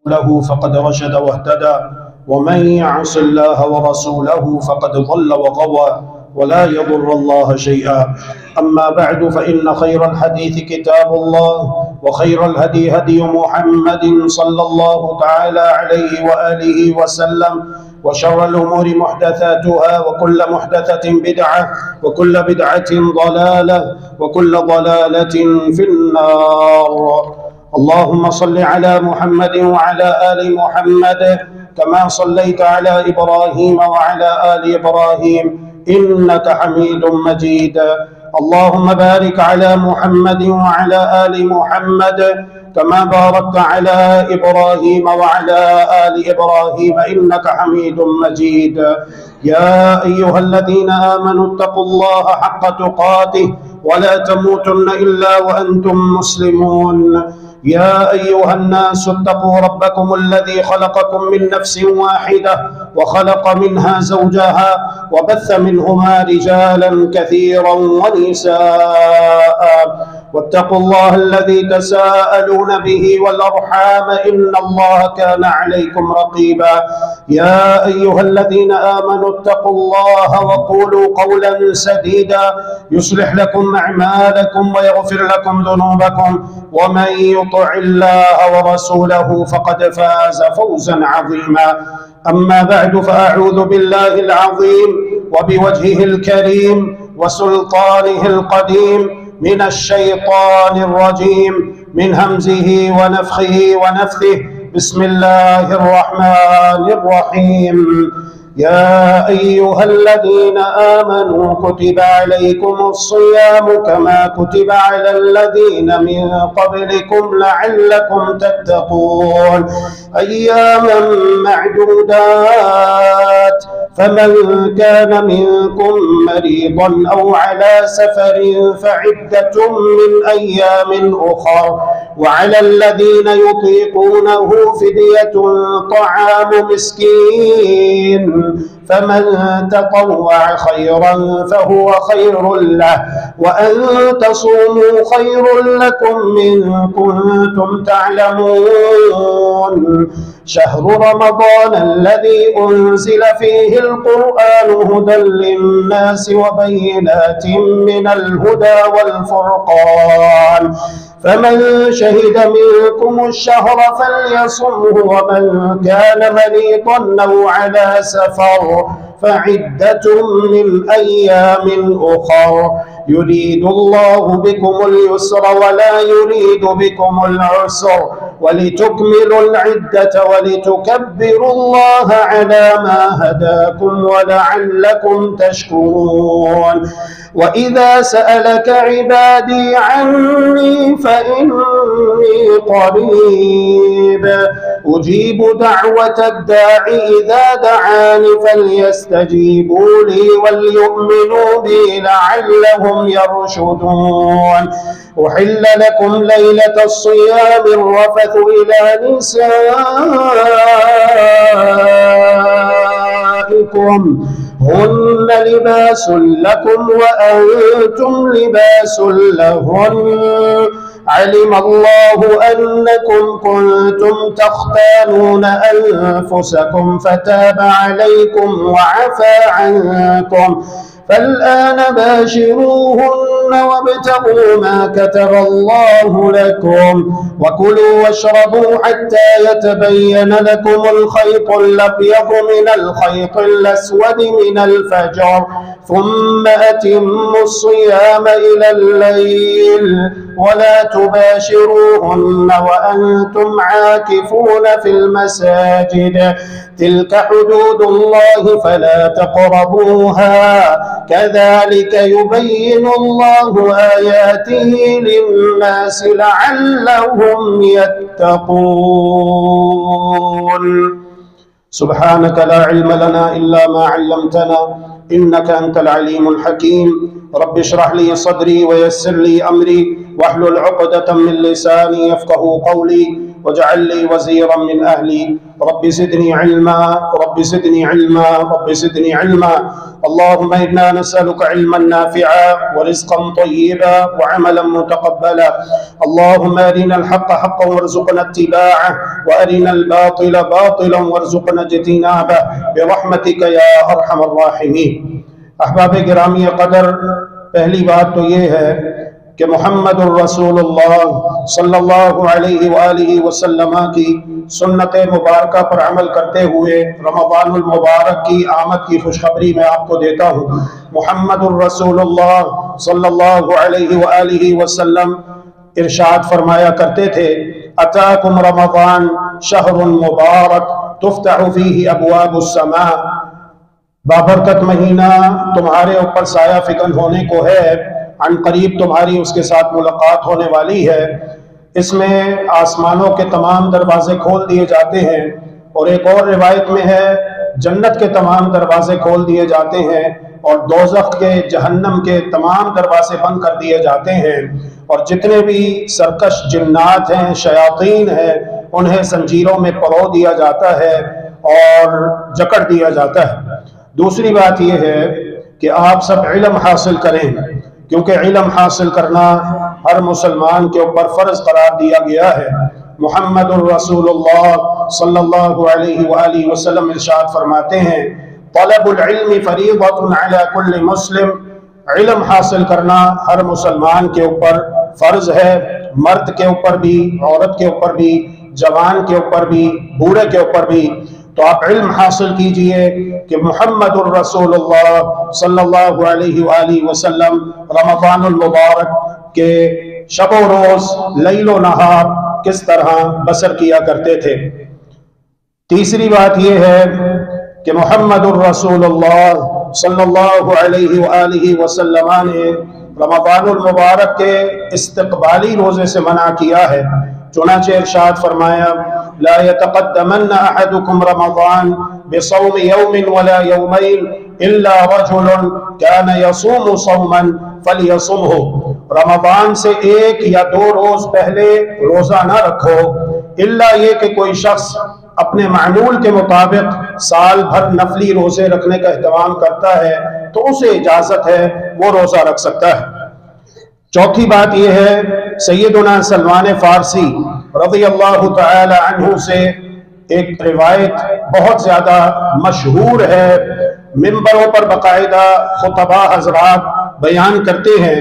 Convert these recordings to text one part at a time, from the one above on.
له فقد رشد واهتدى، ومن يعص الله ورسوله فقد ضل وغوى، ولا يضر الله شيئا. أما بعد، فإن خير الحديث كتاب الله، وخير الهدي هدي محمد صلى الله تعالى عليه وآله وسلم، وشر الأمور محدثاتها، وكل محدثة بدعة، وكل بدعة ضلالة، وكل ضلالة في النار. اللهم صل على محمد وعلى آل محمد كما صليت على إبراهيم وعلى آل إبراهيم إنك حميد مجيد. اللهم بارك على محمد وعلى آل محمد كما باركت على إبراهيم وعلى آل إبراهيم إنك حميد مجيد. يا أيها الذين آمنوا اتقوا الله حق تقاته ولا تموتن إلا وأنتم مسلمون. يا أيها الناس اتقوا ربكم الذي خلقكم من نفس واحدة وخلق منها زوجها وبث منهما رجالا كثيرا ونساء، واتقوا الله الذي تساءلون به والأرحام إن الله كان عليكم رقيبا. يا أيها الذين آمنوا اتقوا الله وقولوا قولا سديدا يصلح لكم أعمالكم ويغفر لكم ذنوبكم، ومن يطع الله ورسوله فقد فاز فوزا عظيما. أما بعد، فأعوذ بالله العظيم وبوجهه الكريم وسلطانه القديم من الشيطان الرجيم، من همزه ونفخه ونفثه. بسم الله الرحمن الرحيم. يا أيها الذين آمنوا كتب عليكم الصيام كما كتب على الذين من قبلكم لعلكم تتقون، أياما معدودات، فمن كان منكم مريضا أو على سفر فعدة من أيام أخر، وعلى الذين يطيقونه فدية طعام مسكين، فمن تطوع خيرا فهو خير له، وأن تصوموا خير لكم إن كنتم تعلمون. شهر رمضان الذي أنزل فيه القرآن هدى للناس وبينات من الهدى والفرقان، فمن شهد منكم الشهر فليصمه، ومن كان مريضا أو على سفر فعدة من أيام أخر، يريد الله بكم اليسر ولا يريد بكم العسر، ولتكملوا العدة ولتكبروا الله على ما هداكم ولعلكم تشكرون. وإذا سألك عبادي عني فإني قريب أجيب دعوة الداع إذا دعاني فليستجيبوا لي وليؤمنوا بي لعلهم يرشدون. أحل لكم ليلة الصيام الرفث إلى نسائكم هن لباس لكم وأنتم لباس لهن، علم الله أنكم كنتم تختانون أنفسكم فتاب عليكم وعفى عنكم، فالآن باشروهن وابتغوا ما كتب الله لكم، وكلوا واشربوا حتى يتبين لكم الخيط الأبيض من الخيط الأسود من الفجر، ثم أتموا الصيام إلى الليل، ولا تباشروهن وأنتم عاكفون في المساجد، تلك حدود الله فلا تقربوها، كذلك يبين الله آياته للناس لعلهم يتقون. سبحانك لا علم لنا إلا ما علمتنا إنك أنت العليم الحكيم. رب اشرح لي صدري ويسر لي أمري واحلل عقدة من لساني يفقه قولي، واجعل لي وزيرا من أهلي رب زدني علما رب زدني علما رب زدني علما. اللهم إنا نسألك علما نافعا ورزقا طيبا وعملا متقبلا. اللهم أرنا الحق حقا وارزقنا اتباعه وأرنا الباطل باطلا وارزقنا اجتنابه برحمتك يا أرحم الراحمين. احباب گرامی قدر، پہلی بات تو یہ ہے کہ محمد الرسول اللہ صلی اللہ علیہ وآلہ وسلم کی سنت مبارکہ پر عمل کرتے ہوئے رمضان المبارک کی آمد کی خوشخبری میں آپ کو دیتا ہوں۔ محمد الرسول اللہ صلی اللہ علیہ وآلہ وسلم ارشاد فرمایا کرتے تھے، اتاکم رمضان شہر مبارک تفتح فیہ ابواب السماء، بابرکت مہینہ تمہارے اوپر سایہ فکن ہونے کو ہے، عن قریب تمہاری اس کے ساتھ ملاقات ہونے والی ہے۔ اس میں آسمانوں کے تمام دروازے کھول دیے جاتے ہیں، اور ایک اور روایت میں ہے جنت کے تمام دروازے کھول دیے جاتے ہیں اور دوزخ کے جہنم کے تمام دروازے بند کر دیے جاتے ہیں، اور جتنے بھی سرکش جنات ہیں شیاطین ہیں انہیں زنجیروں میں پرو دیا جاتا ہے اور جکڑ دیا جاتا ہے۔ دوسری بات یہ ہے کہ آپ سب علم حاصل کریں، کیونکہ علم حاصل کرنا ہر مسلمان کے اوپر فرض قرار دیا گیا ہے۔ محمد الرسول اللہ صلی اللہ علیہ وآلہ وسلم ارشاد فرماتے ہیں، طلب العلم فریضۃ علی کل مسلم، علم حاصل کرنا ہر مسلمان کے اوپر فرض ہے، مرد کے اوپر بھی، عورت کے اوپر بھی، جوان کے اوپر بھی، بوڑھے کے اوپر بھی۔ تو آپ علم حاصل کیجئے کہ محمد الرسول اللہ صلی اللہ علیہ وآلہ وسلم رمضان المبارک کے شب و روز، لیل و نہار کس طرح بسر کیا کرتے تھے۔ تیسری بات یہ ہے کہ محمد الرسول اللہ صلی اللہ علیہ وآلہ وسلم نے رمضان المبارک کے استقبالی روزے سے منع کیا ہے، چنانچہ ارشاد فرمایا، لا يتقدمن احدكم رمضان بصوم يوم ولا يومين الا رجل كان يصوم صوما فليصمه، رمضان سے ایک یا دو روز پہلے روزہ نہ رکھو، الا یہ کہ کوئی شخص اپنے معمول کے مطابق سال بھر نفلی روزے رکھنے کا اہتمام کرتا ہے تو اسے اجازت ہے، وہ روزہ رکھ سکتا ہے۔ چوتھی بات یہ ہے، سیدنا سلمان فارسی رضی اللہ تعالی عنہ سے ایک روایت بہت زیادہ مشہور ہے، منبروں پر باقاعدہ خطبہ حضرات بیان کرتے ہیں،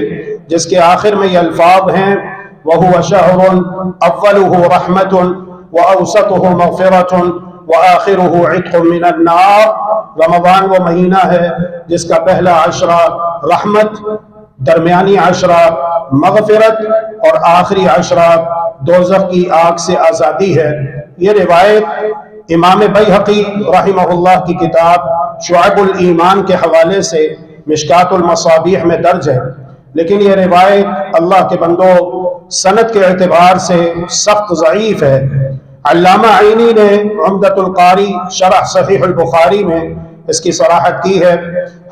جس کے آخر میں یہ الفاظ ہیں، وَهُوَ شَهْرٌ أَوَّلُهُ رَحْمَةٌ وَأَوْسَطُهُ مَغْفِرَةٌ وَآخِرُهُ عِتْقٌ مِّنَ النَّارِ، رمضان وہ مہینہ ہے جس کا پہلا عشرہ رحمت، درمیانی عشرہ مغفرت اور آخری عشرہ دوزخ کی آگ سے آزادی ہے۔ یہ روایت امام بیہقی رحمہ اللہ کی کتاب شعب الایمان کے حوالے سے مشکات المصابیح میں درج ہے، لیکن یہ روایت اللہ کے بندوں سند کے اعتبار سے سخت ضعیف ہے۔ علامہ عینی نے عمدۃ القاری شرح صحیح البخاری میں اس کی صراحت کی ہے،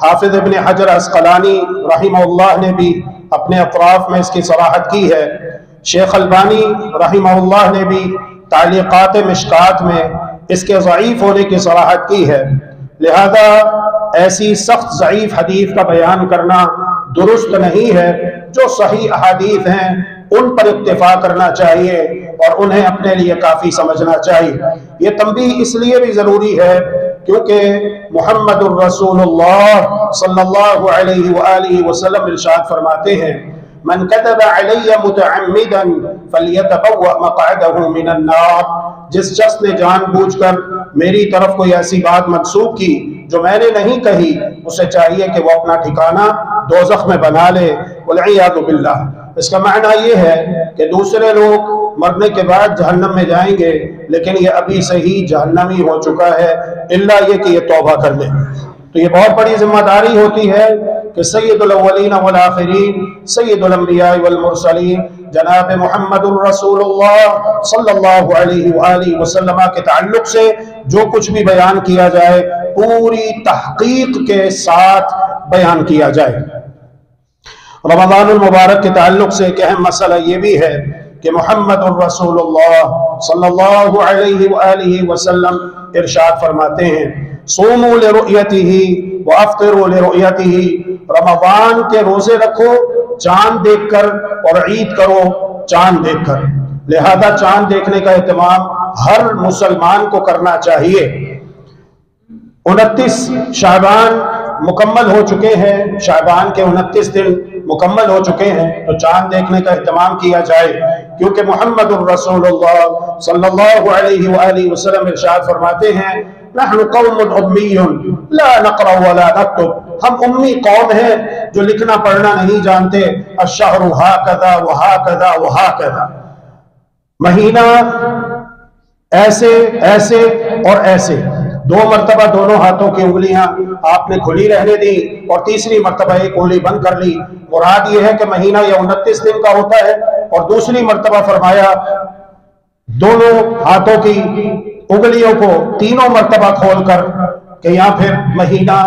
حافظ ابن حجر عسقلانی رحمہ اللہ نے بھی اپنے اطراف میں اس کی صراحت کی ہے، شیخ البانی رحمہ اللہ نے بھی تعلیقات مشکات میں اس کے ضعیف ہونے کی صراحت کی ہے۔ لہذا ایسی سخت ضعیف حدیث کا بیان کرنا درست نہیں ہے، جو صحیح احادیث ہیں ان پر اکتفا کرنا چاہیے اور انہیں اپنے لیے کافی سمجھنا چاہیے۔ یہ تنبیہ اس لیے بھی ضروری ہے کیونکہ محمد الرسول اللہ صلی اللہ علیہ وآلہ وسلم ارشاد فرماتے ہیں، من كتب علی متعمدا فلیتبوأ مقعدہ من النار، جس شخص نے جان بوجھ کر میری طرف کوئی ایسی بات منسوب کی جو میں نے نہیں کہی، اسے چاہیے کہ وہ اپنا ٹھکانہ دوزخ میں بنا لے، والعیاذ باللہ۔ اس کا معنی یہ ہے کہ دوسرے لوگ مرنے کے بعد جہنم میں جائیں گے، لیکن یہ ابھی سے ہی جہنمی ہو چکا ہے، الا یہ کہ یہ توبہ کر لے۔ تو یہ بہت بڑی ذمہ داری ہوتی ہے کہ سید الاولین والآخرین، سید الانبیاء والمرسلین، جناب محمد الرسول اللہ صلی اللہ علیہ وآلہ وسلم کے تعلق سے جو کچھ بھی بیان کیا جائے پوری تحقیق کے ساتھ بیان کیا جائے۔ رمضان المبارک کے تعلق سے ایک اہم مسئلہ یہ بھی ہے کہ محمد الرسول اللہ صلی اللہ علیہ وآلہ وسلم ارشاد فرماتے ہیں صوموا لرؤیتہ وافطروا لرؤیتہ، رمضان کے روزے رکھو چاند دیکھ کر اور عید کرو چاند دیکھ کر۔ لہذا چاند دیکھنے کا اہتمام ہر مسلمان کو کرنا چاہیے۔ 29 شعبان مکمل ہو چکے ہیں، شعبان کے 29 دن مکمل ہو چکے ہیں، تو چاند دیکھنے کا اہتمام کیا جائے، کیونکہ محمد الرسول اللہ صلی اللہ علیہ وآلہ وسلم ارشاد فرماتے ہیں نحن قوم امی لا نقرأ ولا نكتب، ہم امی قوم ہیں جو لکھنا پڑھنا نہیں جانتے۔ الشہر ہاکذا وہاکذا وہاکذا، مہینہ ایسے ایسے اور ایسے، 2 مرتبہ دونوں ہاتھوں کی انگلیاں آپ نے کھلی رہنے دی اور تیسری مرتبہ ایک انگلی بند کر لی۔ مراد یہ ہے کہ مہینہ یہ 29 دن کا ہوتا ہے، اور دوسری مرتبہ فرمایا دونوں ہاتھوں کی انگلیوں کو تینوں مرتبہ کھول کر کہ یا پھر مہینہ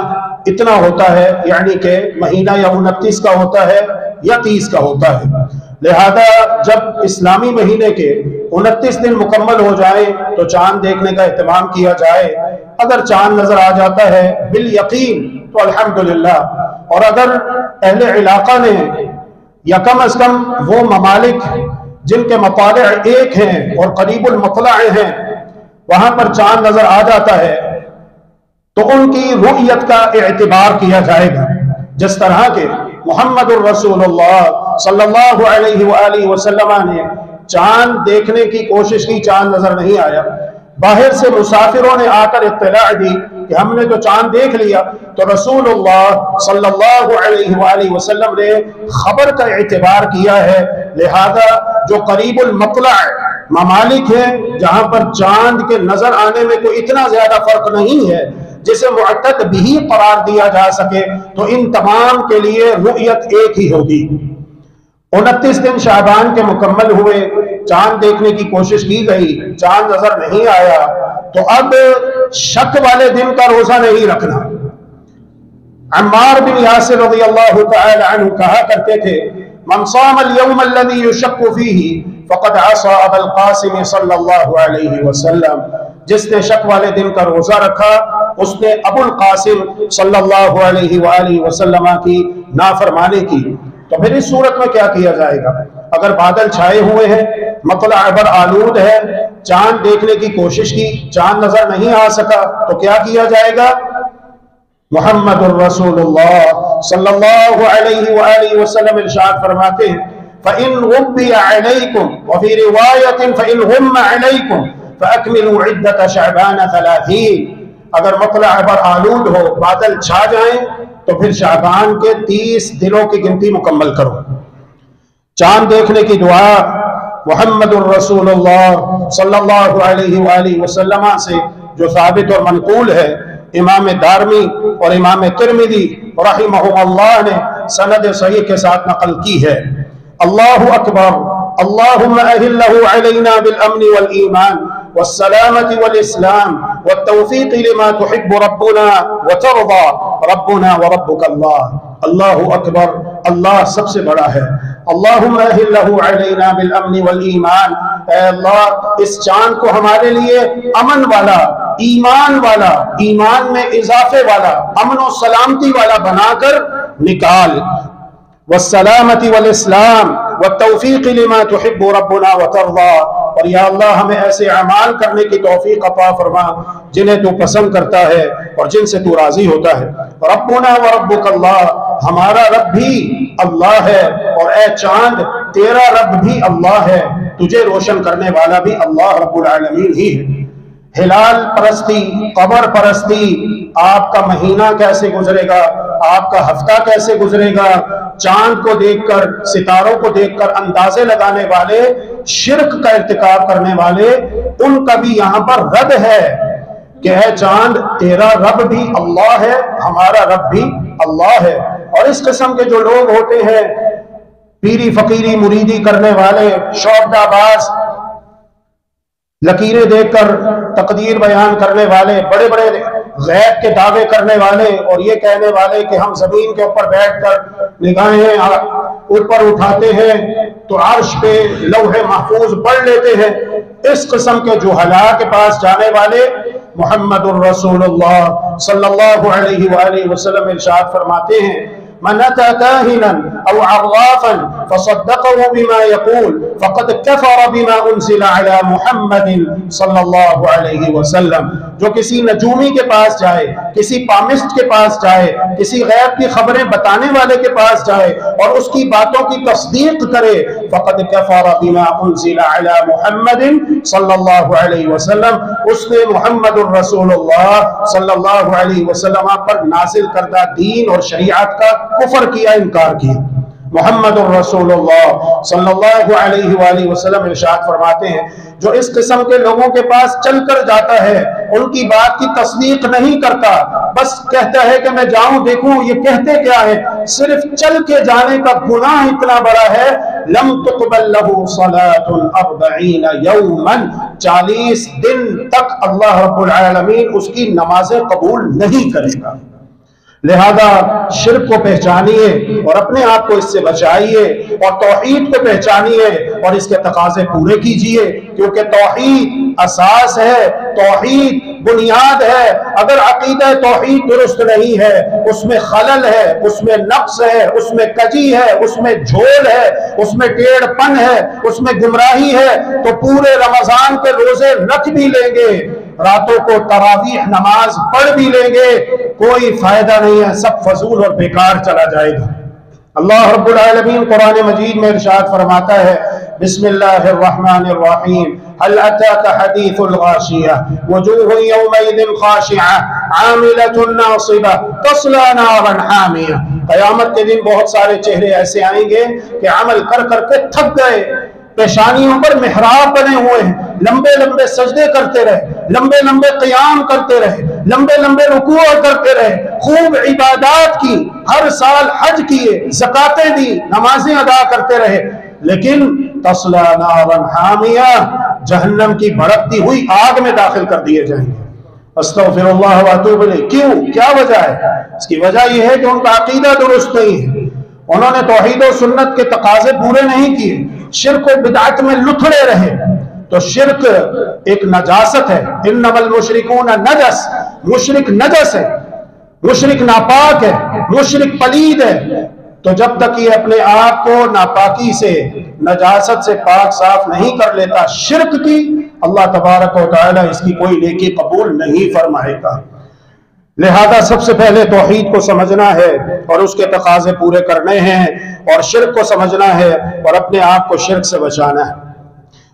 اتنا ہوتا ہے، یعنی کہ مہینہ یا 29 کا ہوتا ہے یا 30 کا ہوتا ہے۔ لہذا جب اسلامی مہینے کے 29 دن مکمل ہو جائیں تو چاند دیکھنے کا اہتمام کیا جائے۔ اگر چاند نظر آ جاتا ہے بالیقین تو الحمدللہ، اور اگر اہل علاقہ نے یا کم از کم وہ ممالک جن کے مطالع ایک ہیں اور قریب المطلع ہیں وہاں پر چاند نظر آ جاتا ہے تو ان کی رؤیت کا اعتبار کیا جائے گا، جس طرح کے محمد الرسول اللہ صلی اللہ علیہ وآلہ وسلم نے چاند دیکھنے کی کوشش کی، چاند نظر نہیں آیا، باہر سے مسافروں نے آ کر اطلاع دی کہ ہم نے تو چاند دیکھ لیا، تو رسول اللہ صلی اللہ علیہ وآلہ وسلم نے خبر کا اعتبار کیا ہے۔ لہذا جو قریب المطلع ممالک ہیں جہاں پر چاند کے نظر آنے میں کوئی اتنا زیادہ فرق نہیں ہے جسے معتد بھی قرار دیا جا سکے، تو ان تمام کے لیے رؤیت ایک ہی ہوگی۔ 29 دن شعبان کے مکمل ہوئے، چاند دیکھنے کی کوشش کی گئی، چاند نظر نہیں آیا، تو اب شک والے دن کا روزہ نہیں رکھنا۔ عمار بن یاسر رضی اللہ تعالی عنہ کہا کرتے تھے من صام اليوم الذي يشك فيه فقد عصى ابا القاسم صلی اللہ علیہ وسلم، جس نے شک والے دن کا روزہ رکھا اس نے ابو القاسم صلی اللہ علیہ وآلہ وسلم کی نافرمانی کی۔ تو پھر اس صورت میں کیا کیا جائے گا؟ اگر بادل چھائے ہوئے ہیں، مطلع ابر آلود ہے، چاند دیکھنے کی کوشش کی، چاند نظر نہیں آ سکا، تو کیا کیا جائے گا؟ محمد الرسول اللہ صلی اللہ علیہ وآلہ وسلم ارشاد فرماتے ہیں فَإِنْ غُبِّيَ عَلَيْكُمْ وَفِي رِوَایَةٍ فَإِنْ غُمَّ عَلَيْكُمْ فَأَكْمِلُوا عِدَّةَ شَعْبَانَ 30، اگر مطلع ابر آلود ہو، بادل چھا جائیں تو پھر شعبان کے 30 دنوں کی گنتی مکمل کرو۔ چاند دیکھنے کی دعا محمد الرسول اللہ صلی اللہ علیہ وآلہ وسلم سے جو ثابت اور منقول ہے، امام دارمی اور امام ترمذی رحمہم اللہ نے سند صحیح کے ساتھ نقل کی ہے۔ اللہ اکبر، اللہم اہلہ علینا بالامن والایمان والسلامة والاسلام والتوفیق لما تحب ربنا وترضى ربنا وربک اللہ۔ اللہ اکبر، اللہ سب سے بڑا ہے۔ اللہم اہلہ علینا بالامن والایمان، اے اللہ اس چاند کو ہمارے لیے امن والا، ایمان والا، ایمان میں اضافے والا، امن و سلامتی والا بنا کر نکال۔ والسلامة والاسلام والتوفیق لما تحب ربنا وترضى، اور یا اللہ ہمیں ایسے اعمال کرنے کی توفیق عطا فرما جنہیں تو پسند کرتا ہے اور جن سے تو راضی ہوتا ہے۔ ربنا وربک اللہ، ہمارا رب بھی اللہ ہے اور اے چاند تیرا رب بھی اللہ ہے، تجھے روشن کرنے والا بھی اللہ رب العالمین ہی ہے۔ ہلال پرستی، قمر پرستی، آپ کا مہینہ کیسے گزرے گا، آپ کا ہفتہ کیسے گزرے گا، چاند کو دیکھ کر، ستاروں کو دیکھ کر اندازے لگانے والے، شرک کا ارتکاب کرنے والے، ان کا بھی یہاں پر رد ہے کہ اے چاند تیرا رب بھی اللہ ہے، ہمارا رب بھی اللہ ہے۔ اور اس قسم کے جو لوگ ہوتے ہیں پیری فقیری مریدی کرنے والے، شعبدہ باز، لکیریں دیکھ کر تقدیر بیان کرنے والے، بڑے بڑے غیب کے دعوے کرنے والے، اور یہ کہنے والے کہ ہم زمین کے اوپر بیٹھ کر نگاہیں اوپر اٹھاتے ہیں تو عرش پہ لوح محفوظ پڑھ لیتے ہیں۔ اس قسم کے جہلا کے پاس جانے والے محمد الرسول اللہ صلی اللہ علیہ وآلہ وسلم ارشاد فرماتے ہیں من أتى كاهنا أو عرافا فصدقه بما يقول فقد كفر بما أنزل على محمد صلی اللہ علیہ وسلم۔ جو کسی نجومی کے پاس جائے، کسی پامسٹ کے پاس جائے، کسی غیب کی خبریں بتانے والے کے پاس جائے اور اس کی باتوں کی تصدیق کرے، فقد كفر بما أنزل على محمد صلی اللہ علیہ وسلم، اس نے محمد الرسول اللہ صلی اللہ علیہ وسلم پر نازل کردہ دین اور شریعت کا کفر کیا، انکار کیا۔ محمد الرسول اللہ صلی اللہ علیہ وآلہ وسلم ارشاد فرماتے ہیں جو اس قسم کے لوگوں کے پاس چل کر جاتا ہے، ان کی بات کی تصدیق نہیں کرتا، بس کہتا ہے کہ میں جاؤں دیکھوں یہ کہتے کیا ہے، صرف چل کے جانے کا گناہ اتنا بڑا ہے، لم تقبل له صلاة 40 یوما، 40 دن تک اللہ رب العالمین اس کی نمازیں قبول نہیں کرے گا۔ لہذا شرک کو پہچانیے اور اپنے آپ کو اس سے بچائیے، اور توحید کو پہچانیے اور اس کے تقاضے پورے کیجیے، کیونکہ توحید اساس ہے، توحید بنیاد ہے۔ اگر عقیدہ توحید درست نہیں ہے، اس میں خلل ہے، اس میں نقص ہے، اس میں کجی ہے، اس میں جھول ہے، اس میں ٹیڑھ پن ہے، اس میں گمراہی ہے، تو پورے رمضان کے روزے رکھ بھی لیں گے، راتوں کو تراویح نماز پڑھ بھی لیں گے، کوئی فائدہ نہیں ہے، سب فضول اور بیکار چلا جائے گا۔ اللہ رب العالمین قرآن مجید میں ارشاد فرماتا ہے بسم اللہ الرحمن الرحیم هل اتاك حدیث الغاشیہ وجوہ یومئذ خاشعہ عاملة ناصبہ تصلی نارا حامیہ۔ قیامت کے دن بہت سارے چہرے ایسے آئیں گے کہ عمل کر کر کے تھک گئے، پیشانیوں پر محراب بنے ہوئے ہیں، لمبے لمبے سجدے کرتے رہے، لمبے لمبے قیام کرتے رہے، لمبے لمبے رکوع کرتے رہے، خوب عبادات کی، ہر سال حج کیے، زکاتیں دی، نمازیں ادا کرتے رہے، لیکن تصلی نارا حامیہ، جہنم کی بھڑکتی ہوئی آگ میں داخل کر دیے جائیں گے۔ استغفر اللہ واتوب الیہ۔ کیوں؟ کیا وجہ ہے؟ اس کی وجہ یہ ہے کہ ان کا عقیدہ درست نہیں ہے، انہوں نے توحید و سنت کے تقاضے پورے نہیں کیے، شرک و بدعت میں لتھڑے رہے۔ تو شرک ایک نجاست ہے، انما المشرکون نجس، مشرک نجس ہے، مشرک ناپاک ہے، مشرک پلید ہے۔ تو جب تک یہ اپنے آپ کو ناپاکی سے، نجاست سے پاک صاف نہیں کر لیتا شرک کی، اللہ تبارک و تعالی اس کی کوئی نیکی قبول نہیں فرمائے گا۔ لہذا سب سے پہلے توحید کو سمجھنا ہے اور اس کے تقاضے پورے کرنے ہیں، اور شرک کو سمجھنا ہے اور اپنے آپ کو شرک سے بچانا ہے۔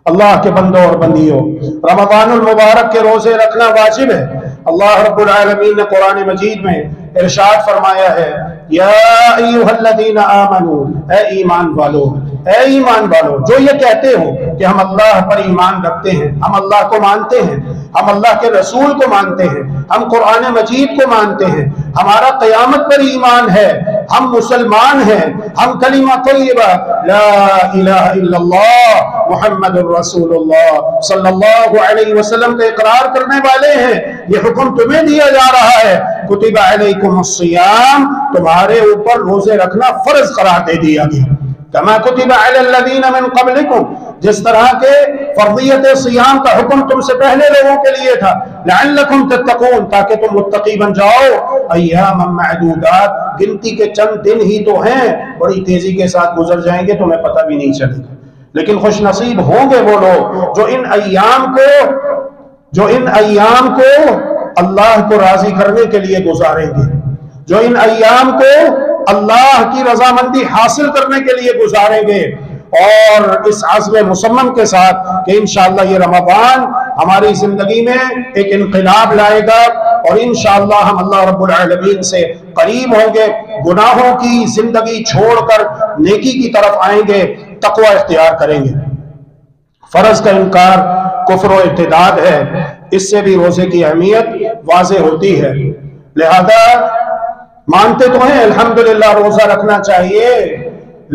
اللہ کے بندوں اور بندیوں، رمضان المبارک کے روزے رکھنا واجب ہے۔ اللہ رب العالمین نے قرآن مجید میں ارشاد فرمایا ہے یا ایھا الذین آمنوا، اے ایمان والو، اے ایمان والو جو یہ کہتے ہو کہ ہم اللہ پر ایمان رکھتے ہیں، ہم اللہ کو مانتے ہیں، ہم اللہ کے رسول کو مانتے ہیں، ہم قرآن مجید کو مانتے ہیں، ہمارا قیامت پر ایمان ہے، ہم مسلمان ہیں، ہم کلمہ طیبہ لا الہ الا اللہ محمد الرسول اللہ صلی اللہ علیہ وسلم کا اقرار کرنے والے ہیں، یہ حکم تمہیں دیا جا رہا ہے کتب علیکم الصیام، تمہارے اوپر روزے رکھنا فرض قرار دے دیا گیا، کما کتب علی الذین من قبلکم، جس طرح کے فرضیت صیام کا حکم تم سے پہلے لوگوں کے لیے تھا، لعلکم تتقون، تاکہ تم متقی بن جاؤ، ایاما معدودات، گنتی کے چند دن ہی تو ہیں، بڑی تیزی کے ساتھ گزر جائیں گے، تمہیں پتہ بھی نہیں چلے گا، لیکن خوش نصیب ہوں گے وہ لوگ جو ان ایام کو اللہ کو راضی کرنے کے لیے گزاریں گے، جو ان ایام کو اللہ کی رضامندی حاصل کرنے کے لیے گزاریں گے، اور اس عزم مصمم کے ساتھ کہ انشاءاللہ یہ رمضان ہماری زندگی میں ایک انقلاب لائے گا، اور انشاءاللہ ہم اللہ رب العالمین سے قریب ہوں گے، گناہوں کی زندگی چھوڑ کر نیکی کی طرف آئیں گے، تقوی اختیار کریں گے۔ فرض کا انکار کفر و ارتداد ہے، اس سے بھی روزے کی اہمیت واضح ہوتی ہے۔ لہذا مانتے تو ہیں الحمدللہ روزہ رکھنا چاہیے،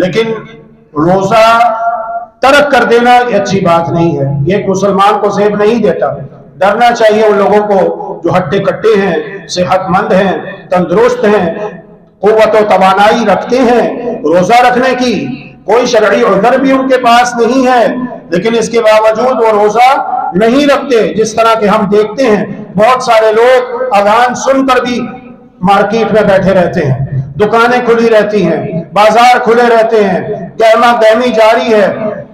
لیکن روزہ ترک کر دینا یہ اچھی بات نہیں ہے، یہ ایک مسلمان کو زیب نہیں دیتا۔ ڈرنا چاہیے ان لوگوں کو جو ہٹے کٹے ہیں، صحت مند ہیں، تندرست ہیں، قوت و توانائی رکھتے ہیں روزہ رکھنے کی، کوئی شرعی عذر بھی ان کے پاس نہیں ہے، لیکن اس کے باوجود وہ روزہ نہیں رکھتے. جس طرح کہ ہم دیکھتے ہیں بہت سارے لوگ اذان سن کر بھی مارکیٹ میں بیٹھے رہتے ہیں، دکانیں کھلی رہتی ہیں، بازار کھلے رہتے ہیں، گہما گہمی جاری ہے،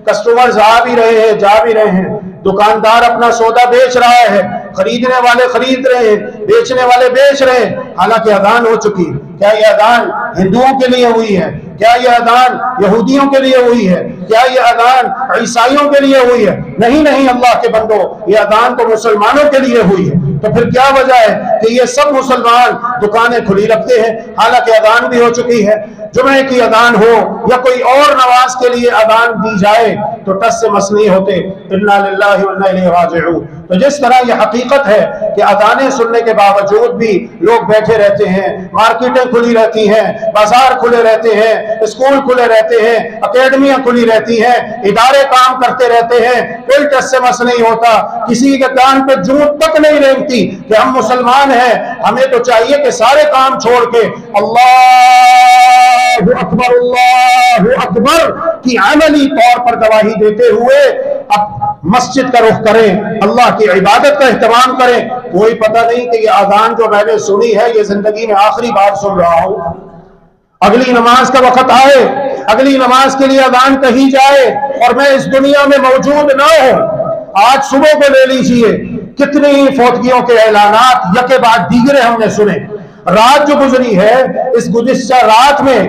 کسٹمرز آ بھی رہے ہیں جا بھی رہے ہیں، دکاندار اپنا سودا بیچ رہا ہے، خریدنے والے خرید رہے ہیں، بیچنے والے بیچ رہے ہیں، حالانکہ اذان ہو چکی. کیا یہ اذان ہندوؤں کے لیے ہوئی ہے؟ کیا یہ اذان یہودیوں کے لیے ہوئی ہے؟ کیا یہ اذان عیسائیوں کے لیے ہوئی ہے؟ نہیں نہیں اللہ کے بندو، یہ اذان تو مسلمانوں کے لیے ہوئی ہے. تو پھر کیا وجہ ہے کہ یہ سب مسلمان دکانیں کھلی رکھتے ہیں حالانکہ اذان بھی ہو چکی ہے؟ جمعے کی اذان ہو یا کوئی اور نماز کے لیے اذان دی جائے تو ٹس سے مس نہیں ہوتے. انا للہ و انا الیہ راجعون. تو جس طرح یہ حقیقت ہے کہ اذانیں سننے کے باوجود بھی لوگ بیٹھے رہتے ہیں، مارکیٹیں کھلی رہتی ہیں، بازار کھلے رہتے ہیں، اسکول کھلے رہتے ہیں، اکیڈمیاں کھلی رہتی ہیں، ادارے کام کرتے رہتے ہیں، کوئی ٹس سے مس نہیں ہوتا، کسی کے کان پہ جوں تک نہیں رینگتی کہ ہم مسلمان ہیں. ہمیں تو چاہیے کہ سارے کام چھوڑ کے اللہ اکبر کی عملی طور پر گواہی دیتے ہوئے اب مسجد کا رخ کریں، اللہ کی عبادت کا اہتمام کریں. کوئی پتہ نہیں کہ یہ اذان جو میں نے سنی ہے یہ زندگی میں آخری بار سن رہا ہوں. اگلی نماز کا وقت آئے، اگلی نماز کے لیے اذان کہی جائے اور میں اس دنیا میں موجود نہ ہوں. آج صبح کو لے لیجئے، کتنی فوتگیوں کے اعلانات یکے بعد دیگرے ہم نے سنے. رات جو گزری ہے، اس گزشتہ رات میں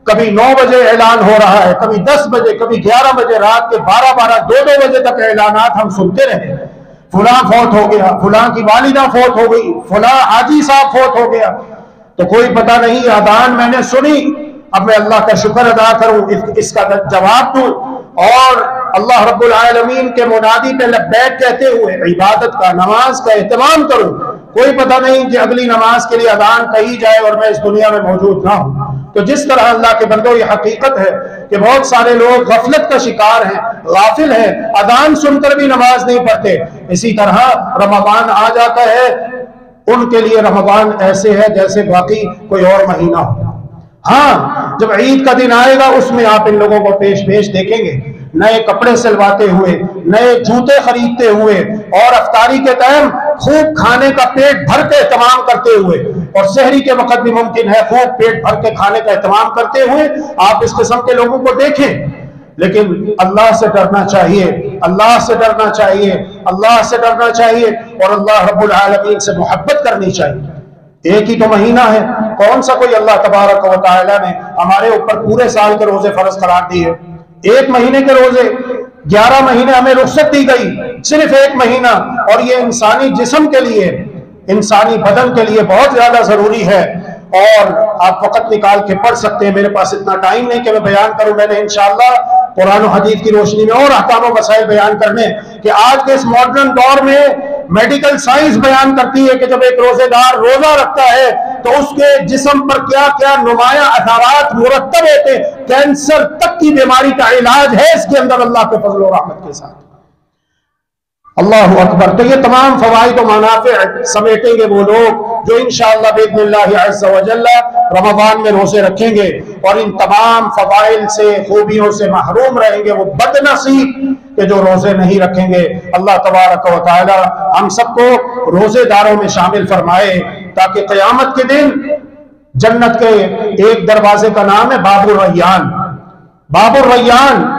کبھی 9 بجے اعلان ہو رہا ہے، کبھی 10 بجے، کبھی 11 بجے، رات کے 12 2 بجے تک اعلانات ہم سنتے رہے. فلاں فوت ہو گیا، فلاں کی والدہ فوت ہو گئی، فلاں حاجی صاحب فوت ہو گیا. تو کوئی پتہ نہیں اذان میں نے سنی، اب میں اللہ کا شکر ادا کروں، اس کا جواب دوں اور اللہ رب العالمین کے منادی پہ لبیک کہتے ہوئے عبادت کا، نماز کا اہتمام کروں. کوئی پتہ نہیں کہ اگلی نماز کے لیے اذان کہی جائے اور میں اس دنیا میں موجود نہ ہوں. تو جس طرح اللہ کے بندوں یہ حقیقت ہے کہ بہت سارے لوگ غفلت کا شکار ہیں، غافل ہیں، اذان سن کر بھی نماز نہیں پڑھتے. اسی طرح رمضان آ جاتا ہے، ان کے لیے رمضان ایسے ہے جیسے باقی کوئی اور مہینہ ہو. ہاں جب عید کا دن آئے گا اس میں آپ ان لوگوں کو پیش دیکھیں گے، نئے کپڑے سلواتے ہوئے، نئے جوتے خریدتے ہوئے اور افطاری کے ٹائم خوب کھانے کا پیٹ بھر کے اہتمام کرتے ہوئے، اور سحری کے وقت بھی ممکن ہے خوب پیٹ بھر کے کھانے کا اہتمام کرتے ہوئے آپ اس قسم کے لوگوں کو دیکھیں. لیکن اللہ سے ڈرنا چاہیے، اللہ سے ڈرنا چاہیے، اللہ سے ڈرنا چاہیے اور اللہ رب العالمین سے محبت کرنی چاہیے. ایک ہی تو مہینہ ہے، کون سا کوئی اللہ تبارک و تعالی نے ہمارے اوپر پورے سال کے روزے فرض قرار دیے؟ ایک مہینے کے روزے، 11 مہینے ہمیں رخصت دی گئی، صرف ایک مہینہ، اور یہ انسانی جسم کے لیے، انسانی بدن کے لیے بہت زیادہ ضروری ہے. اور آپ وقت نکال کے پڑھ سکتے ہیں، میرے پاس اتنا ٹائم نہیں کہ میں بیان کروں. میں نے انشاءاللہ قرآن و حدیث کی روشنی میں اور احکام و مسائل بیان کرنے کہ آج کے اس ماڈرن دور میں میڈیکل سائنس بیان کرتی ہے کہ جب ایک روزے دار روزہ رکھتا ہے تو اس کے جسم پر کیا کیا نمایاں اثرات مرتب ہوتے ہیں. کینسر تک کی بیماری کا علاج ہے اس کے اندر اللہ کے فضل و رحمت کے ساتھ. اللہ اکبر. تو یہ تمام فوائد و منافع سمیٹیں گے وہ لوگ جو انشاءاللہ باذن اللہ عز و جل رمضان میں روزے رکھیں گے اور ان تمام فضائل سے، خوبیوں سے محروم رہیں گے. وہ بد نصیب کہ جو روزے نہیں رکھیں گے. اللہ تبارک و تعالی ہم سب کو روزے داروں میں شامل فرمائے تاکہ قیامت کے دن جنت کے ایک دروازے کا نام ہے باب الریان. باب الریان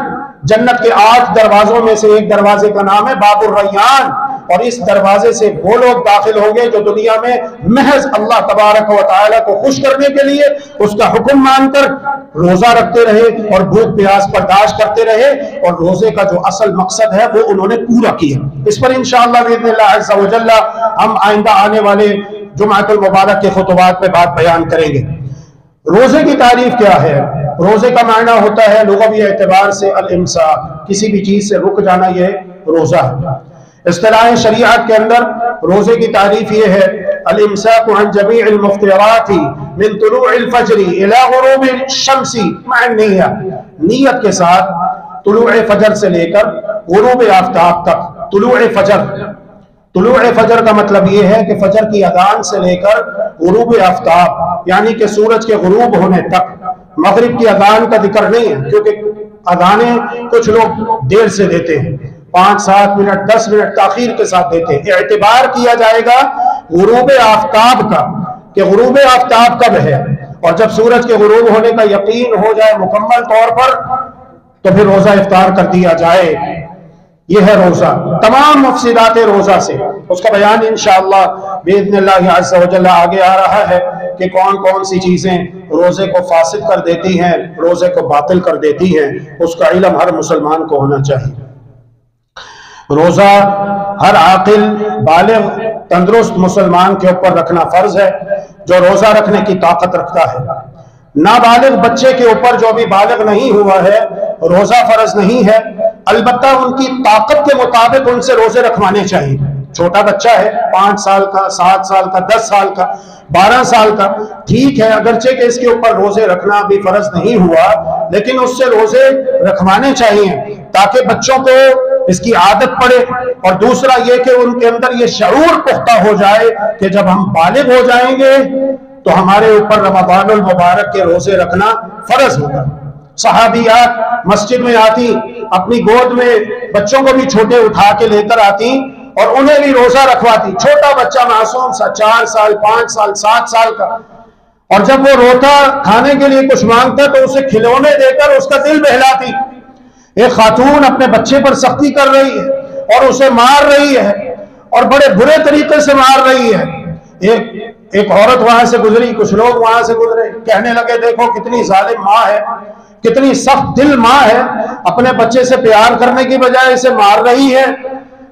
جنت کے 8 دروازوں میں سے ایک دروازے کا نام ہے باب الریان، اور اس دروازے سے وہ لوگ داخل ہوں گے جو دنیا میں محض اللہ تبارک و تعالی کو خوش کرنے کے لیے اس کا حکم مان کر روزہ رکھتے رہے اور بھوک پیاس برداشت کرتے رہے، اور روزے کا جو اصل مقصد ہے وہ انہوں نے پورا کیا. اس پر انشاءاللہ باذن اللہ عز و جل ہم آئندہ آنے والے جمعۃ المبارک کے خطبات میں بات بیان کریں گے. روزے کی تعریف کیا ہے؟ روزے کا معنی ہوتا ہے لغوی اعتبار سے الامساک، کسی بھی چیز سے رک جانا، یہ روزہ ہے. اصطلاح شریعت کے اندر روزے کی تعریف یہ ہے الامساک عن جمیع المفطرات من طلوع الفجر الى غروب الشمس مع النیہ، نیت کے ساتھ طلوع فجر سے لے کر غروب آفتاب تک. طلوع فجر کا مطلب یہ ہے کہ فجر کی اذان سے لے کر غروب آفتاب یعنی کہ سورج کے غروب ہونے تک. مغرب کی اذان کا ذکر نہیں ہے کیونکہ اذانیں کچھ لوگ دیر سے دیتے ہیں، 5-7 منٹ 10 منٹ تاخیر کے ساتھ دیتے ہیں۔ اعتبار کیا جائے گا غروب آفتاب کا کہ غروب آفتاب کب ہے، اور جب سورج کے غروب ہونے کا یقین ہو جائے مکمل طور پر تو پھر روزہ افطار کر دیا جائے۔ یہ ہے روزہ، تمام مفسدات روزہ سے، اس کا بیان انشاءاللہ باذن اللہ عز و جل آگے آ رہا ہے کہ کون کون سی چیزیں روزے کو فاسد کر دیتی ہیں، روزے کو باطل کر دیتی ہیں، اس کا علم ہر مسلمان کو ہونا چاہیے۔ روزہ ہر عاقل بالغ تندرست مسلمان کے اوپر رکھنا فرض ہے جو روزہ رکھنے کی طاقت رکھتا ہے۔ نابالغ بچے کے اوپر جو بھی بالغ نہیں ہوا ہے روزہ فرض نہیں ہے، البتہ ان کی طاقت کے مطابق ان سے روزے رکھوانے چاہیے۔ چھوٹا بچہ ہے 5 سال کا، 7 سال کا، 10 سال کا، 12 سال کا، ٹھیک ہے اگرچہ کہ اس کے اوپر روزے رکھنا بھی فرض نہیں ہوا، لیکن اس سے روزے رکھوانے چاہیے تاکہ بچوں کو اس کی عادت پڑے، اور دوسرا یہ کہ ان کے اندر یہ شعور پختہ ہو جائے کہ جب ہم بالغ ہو جائیں گے تو ہمارے اوپر رمضان المبارک کے روزے رکھنا فرض ہوگا۔ صحابیات مسجد میں آتی، اپنی گود میں بچوں کو بھی چھوٹے اٹھا کے لے کر آتی اور انہیں بھی روزہ رکھواتی، چھوٹا بچہ معصوم سا 4 سال 5 سال 7 سال کا، اور جب وہ روتا کھانے کے لیے کچھ مانگتا تو اسے کھلونے دے کر اس کا دل بہلاتی۔ ایک خاتون اپنے بچے پر سختی کر رہی ہے اور اسے مار رہی ہے اور بڑے برے طریقے سے مار رہی ہے۔ ایک عورت وہاں سے گزری، کچھ لوگ وہاں سے گزرے، کہنے لگے دیکھو کتنی ظالم ماں ہے، کتنی سخت دل ماں ہے، اپنے بچے سے پیار کرنے کی بجائے اسے مار رہی ہے۔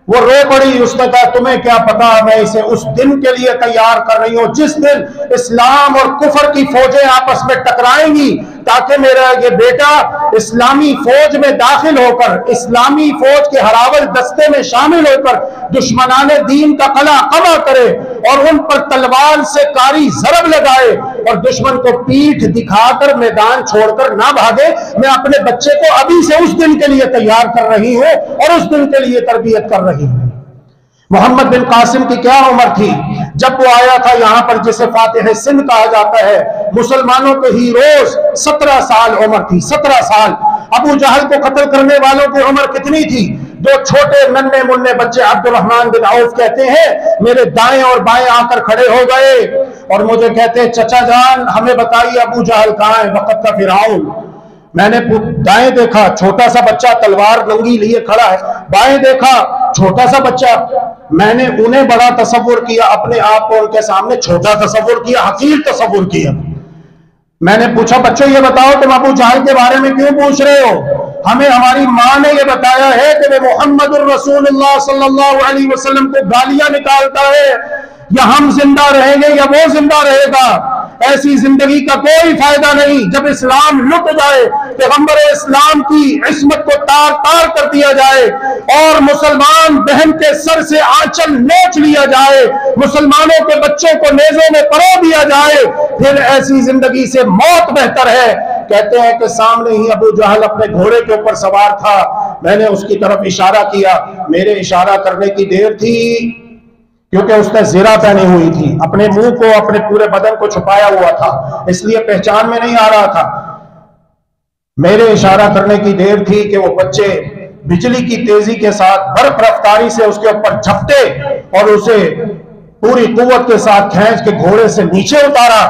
وہ رو پڑی، اس نے کہا تمہیں کیا پتا میں اسے اس دن کے لیے تیار کر رہی ہوں جس دن اسلام اور کفر کی فوجیں آپس میں ٹکرائیں گی، تاکہ میرا یہ بیٹا اسلامی فوج میں داخل ہو کر، اسلامی فوج کے ہراول دستے میں شامل ہو کر دشمنان دین کا قلع قمع کرے اور ان پر تلوار سے کاری ضرب لگائے اور دشمن کو پیٹھ دکھا کر میدان چھوڑ کر نہ بھاگے۔ میں اپنے بچے کو ابھی سے اس دن کے لیے تیار کر رہی ہوں اور اس دن کے لیے تربیت کر رہی ہوں۔ محمد بن قاسم کی کیا عمر تھی جب وہ آیا تھا یہاں پر جسے فاتح سندھ کہا جاتا ہے، مسلمانوں کے ہیروز 17 سال عمر تھی، 17 سال۔ ابو جہل کو قتل کرنے والوں کی عمر کتنی تھی؟ 2 چھوٹے ننھے منھے بچے عبد الرحمن بن عوف کہتے ہیں میرے دائیں اور بائیں آ کر کھڑے ہو گئے اور مجھے کہتے چچا جان ہمیں بتائیے ابو جہل کہاں ہے، وقت کا فرعون۔ میں نے دائیں دیکھا چھوٹا سا بچہ تلوار ننگی لیے کھڑا ہے، بائیں دیکھا چھوٹا سا بچہ، میں نے انہیں بڑا تصور کیا، اپنے آپ کو ان کے سامنے چھوٹا تصور کیا، حقیر تصور کیا۔ میں نے پوچھا بچوں یہ بتاؤ تم ابو جہل کے بارے میں کیوں پوچھ رہے ہو؟ ہمیں ہماری ماں نے یہ بتایا ہے کہ وہ محمد الرسول اللہ صلی اللہ علیہ وسلم کو گالیاں نکالتا ہے، یا ہم زندہ رہیں گے یا وہ زندہ رہے گا، ایسی زندگی کا کوئی فائدہ نہیں۔ جب اسلام لٹ جائے، پیغمبر اسلام کی عصمت کو تار تار کر دیا جائے اور مسلمان بہن کے سر سے آنچل نوچ لیا جائے، مسلمانوں کے بچوں کو نیزوں میں پرو دیا جائے، پھر ایسی زندگی سے موت بہتر ہے۔ کہتے ہیں کہ سامنے ہی ابو جہل اپنے گھوڑے کے اوپر سوار تھا، میں نے اس کی طرف اشارہ کیا، میرے اشارہ کرنے کی دیر تھی کیونکہ اس نے زرہ پہنی ہوئی تھی، اپنے منہ کو اپنے پورے بدن کو چھپایا ہوا تھا، اس لیے پہچان میں نہیں آ رہا تھا۔ میرے اشارہ کرنے کی دیر تھی کہ وہ بچے بجلی کی تیزی کے ساتھ برف رفتاری سے اس کے اوپر جھپٹے اور اسے پوری قوت کے ساتھ کھینچ کے گھوڑے سے نیچے اتارا،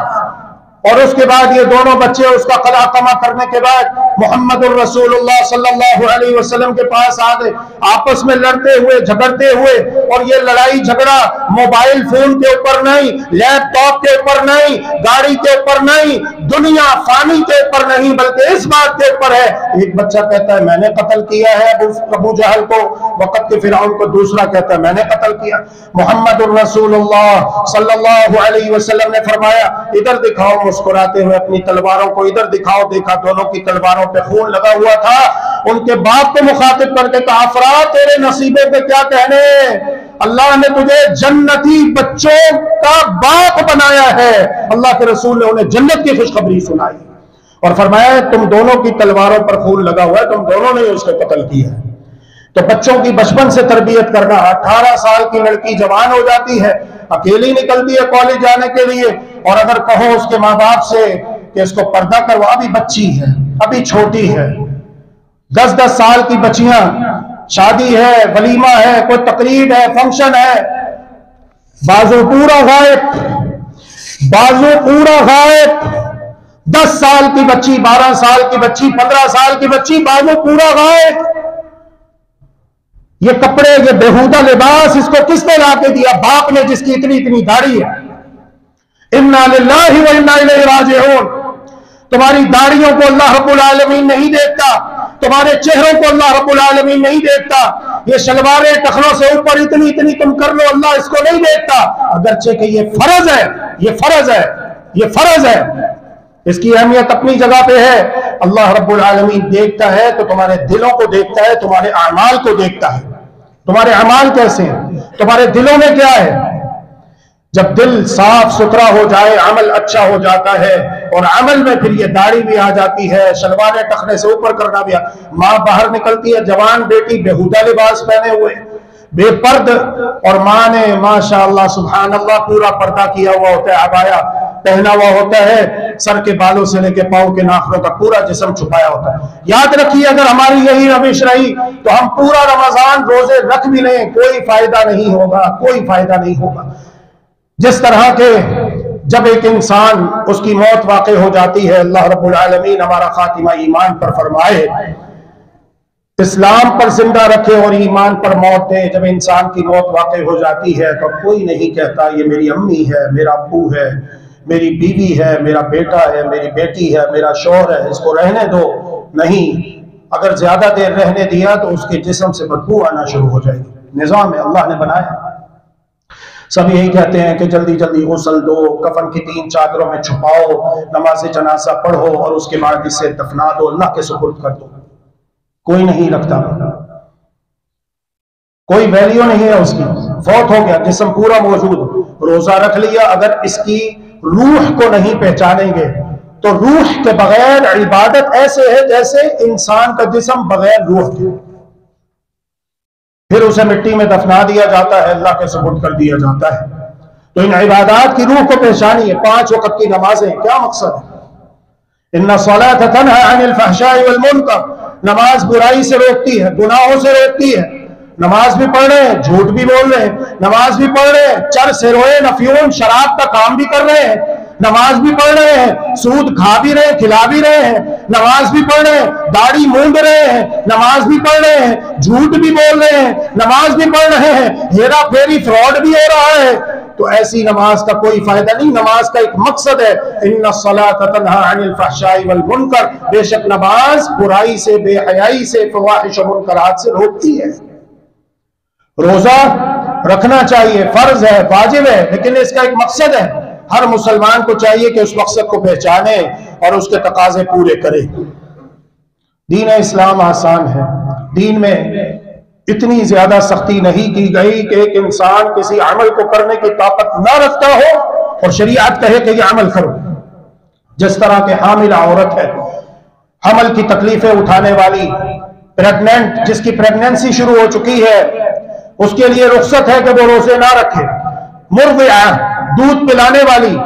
اور اس کے بعد یہ دونوں بچے اس کا قلع قمع کرنے کے بعد محمد الرسول اللہ صلی اللہ علیہ وسلم کے پاس آ گئے، آپس میں لڑتے ہوئے جھگڑتے ہوئے، اور یہ لڑائی جھگڑا موبائل فون کے اوپر نہیں، لیپ ٹاپ کے اوپر نہیں، گاڑی کے اوپر نہیں، دنیا فانی کے اوپر نہیں، بلکہ اس بات کے اوپر ہے۔ ایک بچہ کہتا ہے میں نے قتل کیا ہے ابو جہل کو، وقت کے فرعون کو، دوسرا کہتا ہے میں نے قتل کیا۔ محمد الرسول اللہ صلی اللہ علیہ وسلم نے فرمایا ادھر دکھاؤ، مسکراتے ہوئے اپنی تلواروں کو ادھر دکھاؤ، دیکھا دونوں کی تلواروں پہ خون لگا ہوا تھا۔ ان کے باپ کو مخاطب کر کے کہا افراد تیرے نصیبے پہ کیا کہنے، اللہ نے تجھے جنتی بچوں کا باپ بنایا ہے۔ اللہ کے رسول نے انہیں جنت کی خوشخبری سنائی اور فرمایا تم دونوں کی تلواروں پر خون لگا ہوا ہے، تم دونوں نے اس کو قتل کیا ہے۔ تو بچوں کی بچپن سے تربیت کرنا، 18 سال کی لڑکی جوان ہو جاتی ہے، اکیلی نکلتی ہے کالج جانے کے لیے، اور اگر کہو اس کے ماں باپ سے کہ اس کو پردہ کروا، ابھی بچی ہے، ابھی چھوٹی ہے، 10-10 سال کی بچیاں، شادی ہے، ولیمہ ہے، کوئی تقریب ہے، فنکشن ہے، بازو پورا غائب، بازو پورا غائب، 10 سال کی بچی، 12 سال کی بچی، 15 سال کی بچی، بازو پورا غائب۔ یہ کپڑے، یہ بےہودہ لباس اس کو کس نے لا کے دیا؟ باپ نے، جس کی اتنی اتنی داڑھی ہے۔ انا للہ و انا الیہ راجعون۔ تمہاری داڑھیوں کو اللہ رب العالمین نہیں دیکھتا، تمہارے چہروں کو اللہ رب العالمین نہیں دیکھتا، یہ شلواریں ٹخنوں سے اوپر اتنی اتنی تم کر لو، اللہ اس کو نہیں دیکھتا، اگرچہ کہ یہ فرض ہے، یہ فرض ہے، یہ فرض ہے۔ اس کی اہمیت اپنی جگہ پہ ہے۔ اللہ رب العالمین دیکھتا ہے تو تمہارے دلوں کو دیکھتا ہے، تمہارے اعمال کو دیکھتا ہے۔ تمہارے اعمال کیسے ہیں؟ تمہارے دلوں میں کیا ہے؟ جب دل صاف ستھرا ہو جائے، عمل اچھا ہو جاتا ہے، اور عمل میں پھر یہ داڑھی بھی آ جاتی ہے، شلواریں ٹخنے سے اوپر کرنا بھی ماں باہر نکلتی ہے، جوان بیٹی بےہودہ لباس پہنے ہوئے، بے پرد، اور ماں نے ماشاءاللہ سبحان اللہ پورا پردہ کیا ہوا ہوتا ہے، عبایا پہنا ہوا ہوتا ہے، سر کے بالوں سے لے کے پاؤں کے ناخنوں تک پورا جسم چھپایا ہوتا ہے۔ یاد رکھیے، اگر ہماری یہی روش رہی تو ہم پورا رمضان روزے رکھ بھی لیں، کوئی فائدہ نہیں ہوگا، کوئی فائدہ نہیں ہوگا۔ جس طرح کے جب ایک انسان، اس کی موت واقع ہو جاتی ہے، اللہ رب العالمین ہمارا خاتمہ ایمان پر فرمائے، اسلام پر زندہ رکھے اور ایمان پر موت دے۔ جب انسان کی موت واقع ہو جاتی ہے تو کوئی نہیں کہتا یہ میری امی ہے، میرا ابو ہے، میری بیوی ہے، میرا بیٹا ہے، میری بیٹی ہے، میرا شوہر ہے، اس کو رہنے دو۔ نہیں، اگر زیادہ دیر رہنے دیا تو اس کے جسم سے بدبو آنا شروع ہو جائے گی۔ نظام ہے، اللہ نے بنایا۔ سب یہی کہتے ہیں کہ جلدی جلدی غسل دو، کفن کی 3 چادروں میں چھپاؤ، نماز جنازہ پڑھو اور اس کے بعد اسے دفنا دو، اللہ کے سپرد کر دو۔ کوئی نہیں رکھتا، کوئی ویلیو نہیں ہے اس کی، فوت ہو گیا، جسم پورا موجود، روزہ رکھ لیا، اگر اس کی روح کو نہیں پہچانیں گے تو روح کے بغیر عبادت ایسے ہے جیسے انسان کا جسم بغیر روح کے۔ پھر اسے مٹی میں دفنا دیا جاتا ہے، اللہ کے سپرد کر دیا جاتا ہے۔ تو ان عبادات کی روح کو پہچانیے۔ 5 وقت کی نمازیں کیا مقصد ہے؟ ان الصلاۃ تنہی عن الفحشاء والمنکر، نماز برائی سے روکتی ہے، گناہوں سے روکتی ہے۔ نماز بھی پڑھ رہے ہیں، جھوٹ بھی بول رہے ہیں، نماز بھی پڑھ رہے ہیں، چرس، ہیروئن، افیون، شراب کا کام بھی کر رہے ہیں، نماز بھی پڑھ رہے ہیں، سود کھا بھی رہے ہیں، کھلا بھی رہے ہیں، نماز بھی پڑھ رہے ہیں، داڑھی مونڈ رہے ہیں، نماز بھی پڑھ رہے ہیں، جھوٹ بھی بول رہے ہیں، نماز بھی پڑھ رہے ہیں، ہیرا پھیری، فراڈ بھی ہو رہا ہے، تو ایسی نماز کا کوئی فائدہ نہیں۔ نماز کا ایک مقصد ہے، ان الصلاۃ تنہی عن الفحشاء والمنکر، بے شک نماز برائی سے، بے حیائی سے، فواحش و منکرات سے روکتی ہے۔ روزہ رکھنا چاہیے، فرض ہے، واجب ہے، لیکن اس کا ایک مقصد ہے۔ ہر مسلمان کو چاہیے کہ اس مقصد کو پہچانے اور اس کے تقاضے پورے کرے۔ دین اسلام آسان ہے، دین میں اتنی زیادہ سختی نہیں کی گئی کہ ایک انسان کسی عمل کو کرنے کی طاقت نہ رکھتا ہو اور شریعت کہے کہ یہ عمل کرو۔ جس طرح کہ حاملہ عورت ہے، حمل کی تکلیفیں اٹھانے والی، پریگننٹ، جس کی پریگننسی شروع ہو چکی ہے، اس کے لیے رخصت ہے کہ وہ روزے نہ رکھے۔ مرضعہ، دودھ پلانے والی،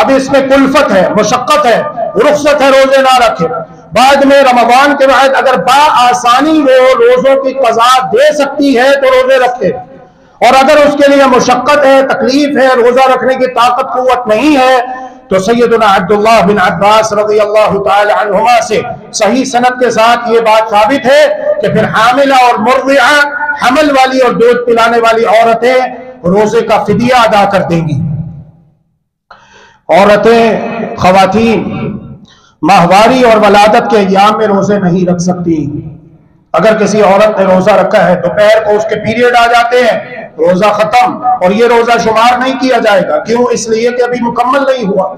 اب اس میں کلفت ہے، مشقت ہے، رخصت ہے، روزے نہ رکھے۔ بعد میں رمضان کے بعد اگر بآسانی وہ روزوں کی قضا دے سکتی ہے تو روزے رکھے، اور اگر اس کے لیے مشقت ہے، تکلیف ہے، روزہ رکھنے کی طاقت قوت نہیں ہے، تو سیدنا عبداللہ بن عباس رضی اللہ تعالی عنہما سے صحیح سند کے ساتھ یہ بات ثابت ہے کہ پھر حاملہ اور مرضعہ، حمل والی اور دودھ پلانے والی عورتیں روزے کا فدیہ ادا کر دیں گی۔ عورتیں، خواتین ماہواری اور ولادت کے ایام میں روزے نہیں رکھ سکتی۔ اگر کسی عورت نے روزہ رکھا ہے، دوپہر کو اس کے پیریڈ آ جاتے ہیں، روزہ ختم، اور یہ روزہ شمار نہیں کیا جائے گا۔ کیوں؟ اس لیے کہ ابھی مکمل نہیں ہوا۔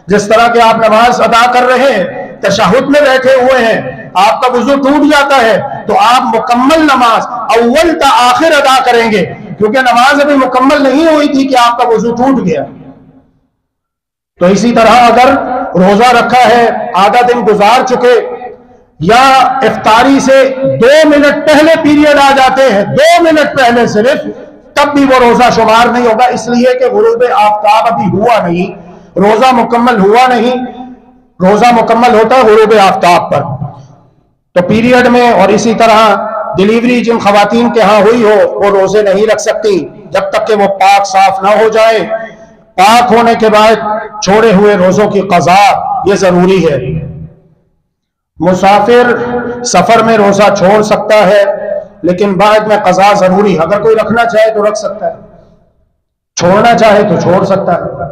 جس طرح کہ آپ نماز ادا کر رہے ہیں، تشہد میں بیٹھے ہوئے ہیں، آپ کا وضو ٹوٹ جاتا ہے تو آپ مکمل نماز اول تا آخر ادا کریں گے، کیونکہ نماز ابھی مکمل نہیں ہوئی تھی کہ آپ کا وضو ٹوٹ گیا۔ تو اسی طرح اگر روزہ رکھا ہے، آدھا دن گزار چکے، یا افطاری سے 2 منٹ پہلے پیریڈ آ جاتے ہیں، 2 منٹ پہلے صرف، تب بھی وہ روزہ شمار نہیں ہوگا، اس لیے کہ غروب آفتاب ابھی ہوا نہیں، روزہ مکمل ہوا نہیں۔ روزہ مکمل ہوتا ہے غروب آفتاب پر۔ تو پیریڈ میں اور اسی طرح ڈیلیوری جن خواتین کے ہاں ہوئی ہو وہ روزے نہیں رکھ سکتی جب تک کہ وہ پاک صاف نہ ہو جائے. پاک ہونے کے بعد چھوڑے ہوئے روزوں کی قضا یہ ضروری ہے. مسافر سفر میں روزہ چھوڑ سکتا ہے لیکن بعد میں قضا ضروری ہے. اگر کوئی رکھنا چاہے تو رکھ سکتا ہے, چھوڑنا چاہے تو چھوڑ سکتا ہے.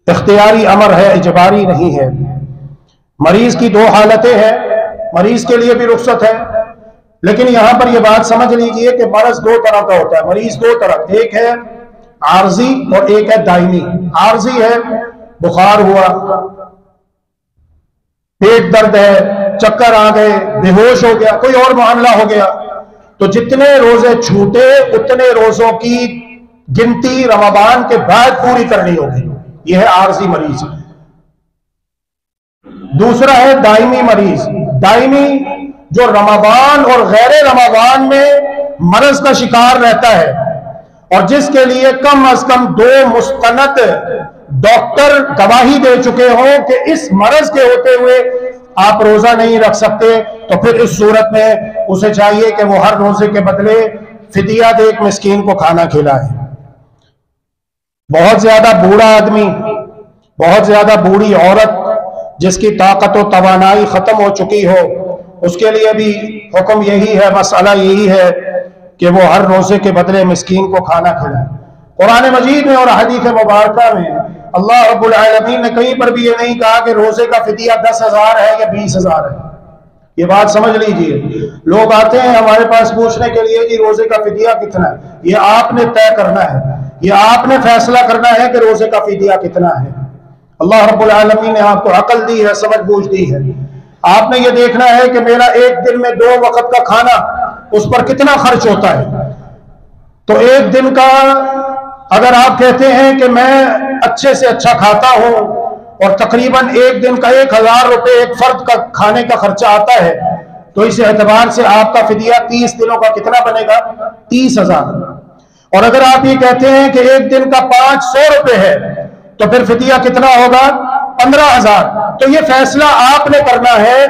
اختیاری امر ہے, اجباری نہیں ہے. مریض کی دو حالتیں ہیں, مریض کے لیے بھی رخصت ہے, لیکن یہاں پر یہ بات سمجھ لیجئے کہ مرض دو طرح کا ہوتا ہے. مریض دو طرح, ایک ہے عارضی اور ایک ہے دائمی. عارضی ہے بخار ہوا, پیٹ درد ہے, چکر آ گئے, بے ہوش ہو گیا, کوئی اور معاملہ ہو گیا, تو جتنے روزے چھوٹے اتنے روزوں کی گنتی رمضان کے بعد پوری کرنی ہوگی. یہ ہے عارضی مریض. دوسرا ہے دائمی مریض. دائمی جو رمضان اور غیر رمضان میں مرض کا شکار رہتا ہے اور جس کے لیے کم از کم 2 مستند ڈاکٹر گواہی دے چکے ہوں کہ اس مرض کے ہوتے ہوئے آپ روزہ نہیں رکھ سکتے, تو پھر اس صورت میں اسے چاہیے کہ وہ ہر روزے کے بدلے فدیہ دے ایک مسکین کو کھانا کھلائے. بہت زیادہ بوڑھا آدمی, بہت زیادہ بوڑھی عورت جس کی طاقت و توانائی ختم ہو چکی ہو, اس کے لیے بھی حکم یہی ہے, مسئلہ یہی ہے کہ وہ ہر روزے کے بدلے مسکین کو کھانا کھلائے. قرآن مجید میں اور حدیث مبارکہ میں اللہ رب العالمین نے کہیں پر بھی یہ نہیں کہا کہ روزے کا فدیہ 10,000 ہے یا 20,000 ہے. یہ بات سمجھ لیجئے. لوگ آتے ہیں ہمارے پاس پوچھنے کے لیے کہ روزے کا فدیہ کتنا ہے. یہ آپ نے طے کرنا ہے, یہ آپ نے فیصلہ کرنا ہے کہ روزے کا فدیہ کتنا ہے. اللہ رب العالمین نے آپ کو عقل دی ہے, سمجھ بوجھ دی ہے. آپ نے یہ دیکھنا ہے کہ میرا ایک دن میں 2 وقت کا کھانا اس پر کتنا خرچ ہوتا ہے. تو ایک دن کا اگر آپ کہتے ہیں کہ میں اچھے سے اچھا کھاتا ہوں اور تقریباً ایک دن کا 1,000 روپے ایک فرد کا کھانے کا خرچہ آتا ہے, تو اس اعتبار سے آپ کا فدیہ 30 دنوں کا کتنا بنے گا؟ 30,000. اور اگر آپ یہ کہتے ہیں کہ ایک دن کا 500 روپے ہے تو پھر فدیہ کتنا ہوگا؟ 15,000. تو یہ فیصلہ آپ نے کرنا ہے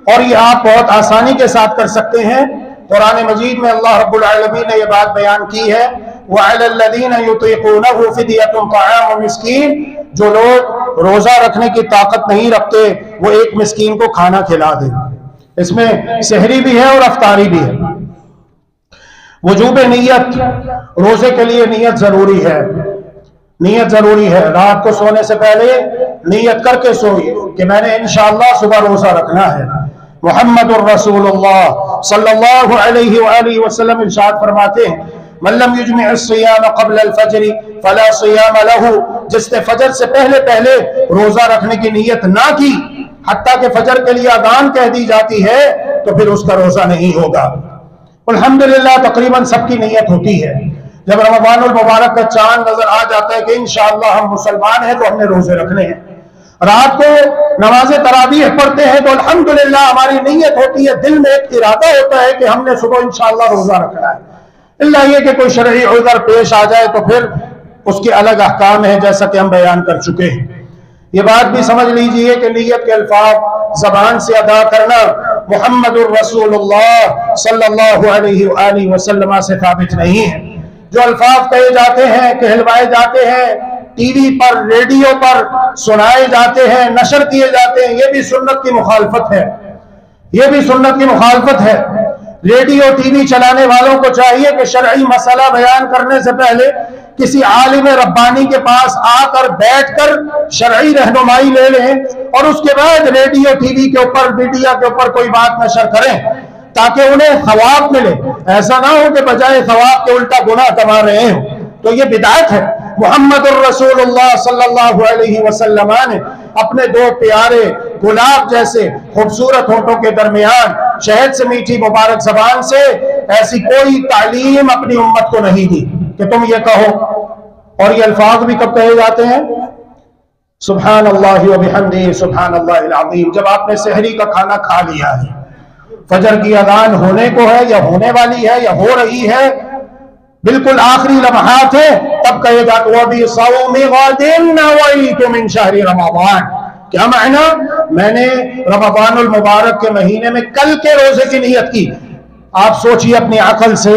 اور یہ آپ بہت آسانی کے ساتھ کر سکتے ہیں. قرآن مجید میں اللہ رب العالمین نے یہ بات بیان کی ہے, وَعَلَى الَّذِينَ يُطِيقُونَهُ فِدْيَةٌ طَعَامُ مِسْكِينٍ, جو لوگ روزہ رکھنے کی طاقت نہیں رکھتے وہ ایک مسکین کو کھانا کھلا دیں. اس میں سحری بھی ہے اور افطاری بھی ہے. وجوب نیت, روزے کے لیے نیت ضروری ہے. نیت ضروری ہے. رات کو سونے سے پہلے نیت کر کے سوئیے کہ میں نے انشاءاللہ صبح روزہ رکھنا ہے. محمد الرسول اللہ صلی اللہ علیہ وآلہ وسلم ارشاد فرماتے ہیں, من لم یجمع الصیام قبل الفجر فلا صیام له, جس نے فجر سے پہلے روزہ رکھنے کی نیت نہ کی حتیٰ کہ فجر کے لیے اذان کہہ دی جاتی ہے تو پھر اس کا روزہ نہیں ہوگا. الحمدللہ تقریباً سب کی نیت ہوتی ہے. جب رمضان المبارک کا چاند نظر آ جاتا ہے کہ انشاءاللہ ہم مسلمان ہیں تو ہم نے روزے رکھنے ہیں. رات کو نماز تراویح پڑھتے ہیں تو الحمدللہ ہماری نیت ہوتی ہے, دل میں ایک ارادہ ہوتا ہے کہ ہم نے صبح انشاءاللہ روزہ رکھنا ہے. اللہ یہ کہ کوئی شرعی عذر پیش آ جائے تو پھر اس کے الگ احکام ہیں جیسا کہ ہم بیان کر چکے ہیں. یہ بات بھی سمجھ لیجئے کہ نیت کے الفاظ زبان سے ادا کرنا محمد الرسول اللہ صلی اللہ علیہ وآلہ وسلم سے ثابت نہیں ہے. جو الفاظ کہے جاتے ہیں, کہلوائے جاتے ہیں, ٹی وی پر, ریڈیو پر سنائے جاتے ہیں, نشر کیے جاتے ہیں, یہ بھی سنت کی مخالفت ہے. یہ بھی سنت کی مخالفت ہے. ریڈیو ٹی وی چلانے والوں کو چاہیے کہ شرعی مسئلہ بیان کرنے سے پہلے کسی عالم ربانی کے پاس آ کر بیٹھ کر شرعی رہنمائی لے لیں اور اس کے بعد ریڈیو ٹی وی کے اوپر, میڈیا کے اوپر کوئی بات نشر کریں تاکہ انہیں ثواب ملے. ایسا نہ ہو کہ بجائے ثواب کے الٹا گناہ کما رہے ہوں, تو یہ بدعت ہے. محمد الرسول اللہ صلی اللہ علیہ وسلم نے اپنے 2 پیارے گلاب جیسے خوبصورت ہونٹوں کے درمیان شہد سے میٹھی مبارک زبان سے ایسی کوئی تعلیم اپنی امت کو نہیں دی کہ تم یہ کہو. اور یہ الفاظ بھی کب کہے جاتے ہیں؟ سبحان اللہ وبحمدہ سبحان اللہ العظیم. جب آپ نے سحری کا کھانا کھا لیا ہے, فجر کی اذان ہونے کو ہے یا ہونے والی ہے یا ہو رہی ہے, بالکل آخری لمحات ہے, تب کہے گا وَبِصَوْمِ غَدٍ نَوَيْتُ مِنْ شَهْرِ رَمَضَانَ, کیا معنی؟ میں نے رمضان المبارک کے مہینے میں کل کے روزے کی نیت کی۔ آپ سوچئے اپنی عقل سے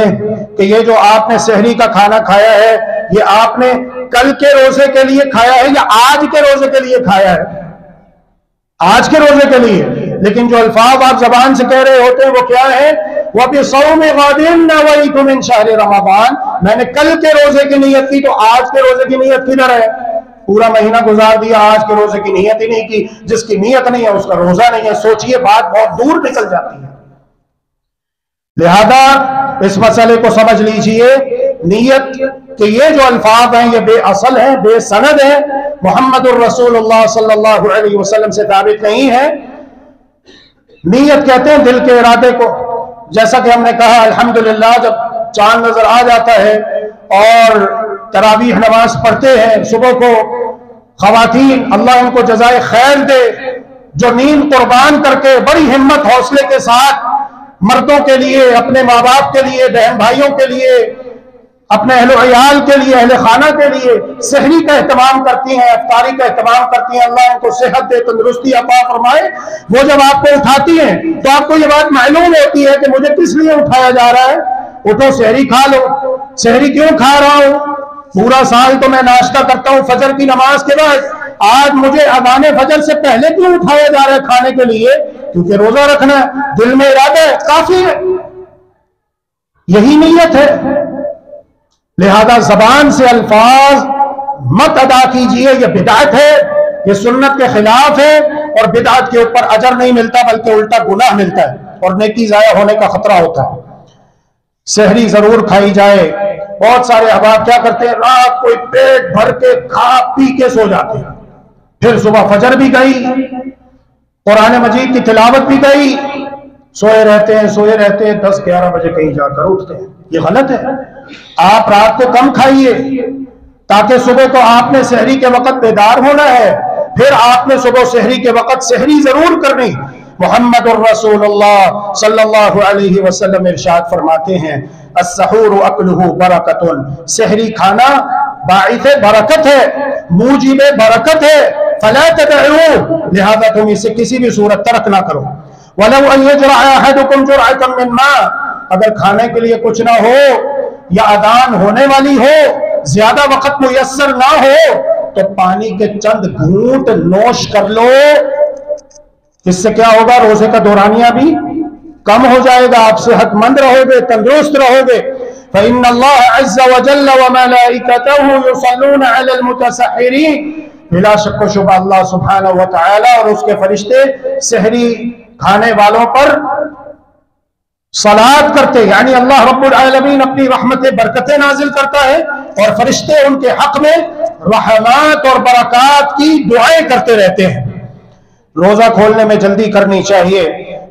کہ یہ جو آپ نے سحری کا کھانا کھایا ہے یہ آپ نے کل کے روزے کے لیے کھایا ہے یا آج کے روزے کے لیے کھایا ہے؟ آج کے روزے کے لیے۔ لیکن جو الفاظ آپ زبان سے کہہ رہے ہوتے ہیں وہ کیا ہے؟ وَبِصَوْمِ غَدٍ نَوَيْتُ مِنْ شَهْرِ رَمَضَانَ، میں نے کل کے روزے کی نیت کی، تو آج کے روزے کی نیت کدھر ہے؟ پورا مہینہ گزار دیا، آج کے روزے کی نیت ہی نہیں کی۔ جس کی نیت نہیں ہے اس کا روزہ نہیں ہے۔ سوچئے، بات بہت دور نکل جاتی ہے۔ لہذا اس مسئلے کو سمجھ لیجئے، نیت کہ یہ جو الفاظ ہیں یہ بے اصل ہیں، بے سند ہیں، محمد الرسول اللہ صلی اللہ علیہ وسلم سے ثابت نہیں ہے۔ نیت کہتے ہیں دل کے ارادے کو، جیسا کہ ہم نے کہا الحمدللہ جب چاند نظر آ جاتا ہے اور تراویح نماز پڑھتے ہیں صبح کو، خواتین اللہ ان کو جزائے خیر دے جو نیند قربان کر کے بڑی ہمت حوصلے کے ساتھ مردوں کے لیے، اپنے ماں باپ کے لیے، بہن بھائیوں کے لیے، اپنے اہل و عیال کے لیے، اہل خانہ کے لیے سحری کا اہتمام کرتی ہیں، افطاری کا اہتمام کرتی ہیں، اللہ ان کو صحت دے، تندرستی عطا فرمائے۔ وہ جب آپ کو اٹھاتی ہیں تو آپ کو یہ بات معلوم ہوتی ہے کہ مجھے کس لیے اٹھایا جا رہا ہے۔ اٹھو سحری کھا لو۔ سحری کیوں کھا رہا ہوں؟ پورا سال تو میں ناشتہ کرتا ہوں فجر کی نماز کے بعد، آج مجھے اذان فجر سے پہلے کیوں اٹھایا جا رہا ہے کھانے کے لیے؟ کیونکہ روزہ رکھنا ہے، دل میں ارادہ ہے، کافی ہے، یہی نیت ہے۔ لہذا زبان سے الفاظ مت ادا کیجئے، یہ بدعت ہے، یہ سنت کے خلاف ہے، اور بدعت کے اوپر اجر نہیں ملتا بلکہ الٹا گناہ ملتا ہے اور نیکی ضائع ہونے کا خطرہ ہوتا ہے۔ سحری ضرور کھائی جائے۔ بہت سارے احباب کیا کرتے ہیں، رات کو پیٹ بھر کے کھا پی کے سو جاتے ہیں، پھر صبح فجر بھی گئی، قرآن مجید کی تلاوت بھی گئی، سوئے رہتے ہیں 10-11 بجے کہیں جا کر اٹھتے ہیں۔ یہ غلط ہے۔ آپ رات کو کم کھائیے تاکہ صبح کو آپ نے سحری کے وقت بیدار ہونا ہے، پھر آپ نے صبح سحری کے وقت سحری ضرور کرنی۔ محمد الرسول اللہ صلی اللہ علیہ وسلم ارشاد فرماتے ہیں السحور اکلہ برکت، سحری کھانا باعث برکت ہے، موجب برکت ہے، فلا تدعوا، لہذا تم اسے کسی بھی صورت ترک نہ کرو۔ وَلَوْ أَنْ يَجْرَعَ أَحَدُكُمْ جُرْعَةً مِّن مَّاءٍ، اگر کھانے کے لیے کچھ نہ ہو یا اذان ہونے والی ہو، زیادہ وقت میسر نہ ہو، تو پانی کے چند گھونٹ نوش کر لو۔ اس سے کیا ہوگا؟ روزے کا دورانیہ بھی کم ہو جائے گا، آپ صحت مند رہو گے، تندرست رہو گے۔ فَإِنَّ اللَّهَ عَزَّ وَجَلَّ وَمَلَائِكَتَهُ يُصَلُّونَ عَلَى الْمُتَسَحِّرِينَ، بلا شک و شبہ اللہ سبحانہ وتعالی اور اس کے فرشتے سحری کھانے والوں پر صلات کرتے، یعنی اللہ رب العالمین اپنی رحمت برکتیں نازل کرتا ہے اور فرشتے ان کے حق میں رحمات اور برکات کی دعائیں کرتے رہتے ہیں۔ روزہ کھولنے میں جلدی کرنی چاہیے۔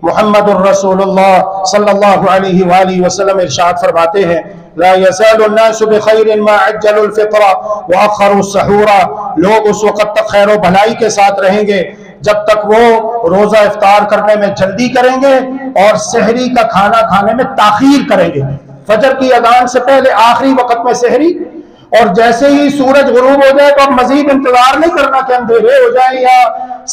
محمد الرسول اللہ صلی اللہ علیہ وآلہ وسلم ارشاد فرماتے ہیں لا يزال الناس بخير ما عجلوا الفطر واخروا السحور، لوگ اس وقت تک خیر و بھلائی کے ساتھ رہیں گے جب تک وہ روزہ افطار کرنے میں جلدی کریں گے اور سحری کا کھانا کھانے میں تاخیر کریں گے۔ فجر کی اذان سے پہلے آخری وقت میں سحری، اور جیسے ہی سورج غروب ہو جائے تو اب مزید انتظار نہیں کرنا کہ اندھیرے ہو جائیں یا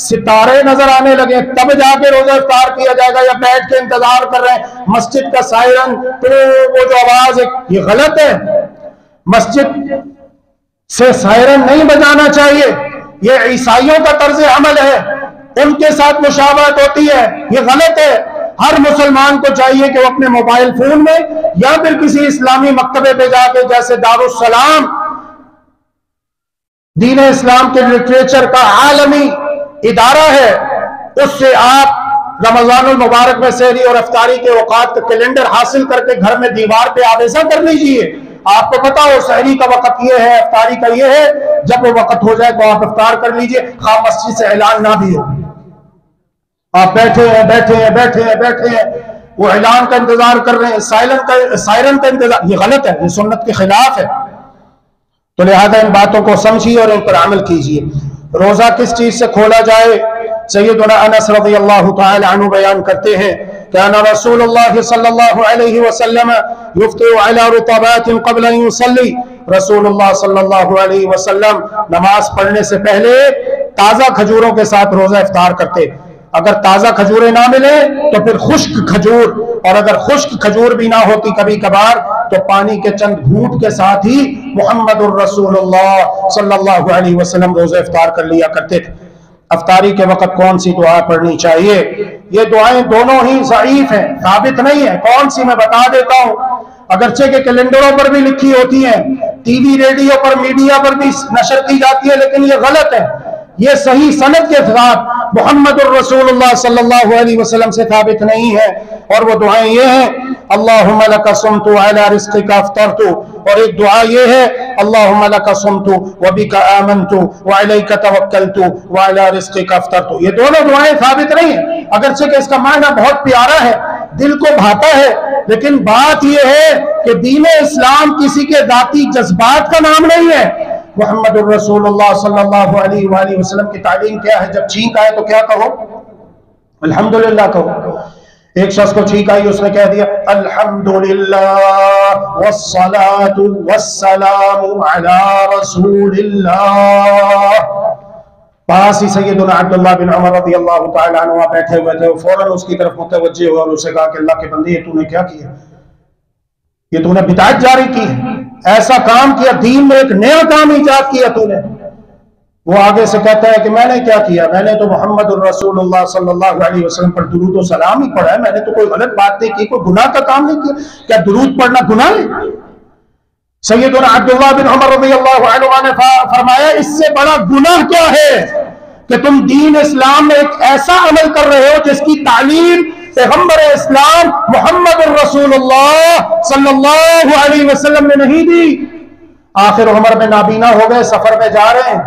ستارے نظر آنے لگے تب جا کے روزہ افطار کیا جائے گا، یا بیٹھ کے انتظار کر رہے ہیں مسجد کا سائرن تو وہ جو آواز ہے، یہ غلط ہے۔ مسجد سے سائرن نہیں بجانا چاہیے، یہ عیسائیوں کا طرز عمل ہے، ان کے ساتھ مشابہت ہوتی ہے، یہ غلط ہے۔ ہر مسلمان کو چاہیے کہ وہ اپنے موبائل فون میں یا پھر کسی اسلامی مکتبے پہ جا کے، جیسے دارالسلام دین اسلام کے لٹریچر کا عالمی ادارہ ہے، اس سے آپ رمضان المبارک میں سحری اور افطاری کے اوقات کا کیلنڈر حاصل کر کے گھر میں دیوار پہ آویزاں کر لیجئے۔ آپ کو پتا ہو سحری کا وقت یہ ہے، افطاری کا یہ ہے، جب وہ وقت ہو جائے تو آپ افطار کر لیجئے، خواہ مسجد سے اعلان نہ بھی ہو۔ آپ بیٹھے ہیں وہ اعلان کا انتظار کر رہے ہیں، سائرن کا انتظار، یہ غلط ہے، یہ سنت کے خلاف ہے۔ تو لہذا ان باتوں کو سمجھیے اور ان پر عمل کیجیے۔ روزہ کس چیز سے کھولا جائے؟ سیدنا انس رضی اللہ تعالی عنہ بیان کرتے ہیں کہ انا رسول اللہ صلی اللہ علیہ وسلم یفطر علی رطبات قبل ان یصلی، رسول اللہ صلی اللہ علیہ وسلم نماز پڑھنے سے پہلے تازہ کھجوروں کے ساتھ روزہ افطار کرتے. اگر تازہ کھجوریں نہ ملے تو پھر خشک کھجور، اور اگر خشک کھجور بھی نہ ہوتی کبھی کبھار تو پانی کے چند گھونٹ کے ساتھ ہی محمد الرسول اللہ صلی اللہ علیہ وسلم روزہ افطار کر لیا کرتے تھے. افطاری کے وقت کون سی دعا پڑھنی چاہیے؟ یہ دعائیں دونوں ہی ضعیف ہیں، ثابت نہیں ہیں. کون سی میں بتا دیتا ہوں، اگرچہ کہ کیلنڈروں پر بھی لکھی ہوتی ہیں، ٹی وی ریڈیو پر میڈیا پر بھی نشر کی جاتی ہے، لیکن یہ غلط ہے. یہ صحیح سند کے ساتھ محمد الرسول اللہ صلی اللہ علیہ وسلم سے ثابت نہیں ہے. اور وہ دعائیں یہ ہیں، اللہم لک صمت وعلی رزقک افطرت، اور ایک دعا یہ ہے، اللہم لک صمت وبک آمنت وعلیک توکلت وعلی رزقک افطرت. یہ دونوں دعائیں ثابت نہیں ہیں، اگرچہ کہ اس کا معنی بہت پیارا ہے، دل کو بھاتا ہے، لیکن بات یہ ہے کہ دین اسلام کسی کے ذاتی جذبات کا نام نہیں ہے. محمد الرسول اللہ صلی اللہ علیہ وآلہ وسلم کی تعلیم کیا ہے؟ جب چھینک آئے تو کیا کہو؟ الحمدللہ کہو. ایک شخص کو چھینک آئی، اس نے کہہ دیا الحمدللہ والصلاة والسلام علی رسول اللہ. پاس ہی سیدنا عبداللہ بن عمر رضی اللہ تعالیٰ عنہ بیٹھے ہوئے تھے. وہ فوراً اس کی طرف متوجہ ہوئے اور اسے کہا کہ اللہ کے بندے، یہ تو نے کیا کیا؟ یہ تو نے بدعت جاری کی ہے، ایسا کام کیا، دین میں ایک نیا کام ایجاد کیا تو نے. وہ آگے سے کہتا ہے کہ میں نے کیا کیا؟ میں نے تو محمد الرسول اللہ صلی اللہ علیہ وسلم پر درود و سلام ہی پڑھا ہے، میں نے تو کوئی غلط بات نہیں کی، کوئی گناہ کا کام نہیں کیا. کیا درود پڑھنا گناہ ہے؟ سیدنا عبداللہ بن عمر رضی اللہ عنہ نے فرمایا، اس سے بڑا گناہ کیا ہے کہ تم دین اسلام میں ایک ایسا عمل کر رہے ہو جس کی تعلیم پیغمبر اسلام محمد الرسول اللہ صلی اللہ علیہ وسلم نے نہیں دی. آخر عمر میں نابینا ہو گئے، سفر میں جا رہے ہیں،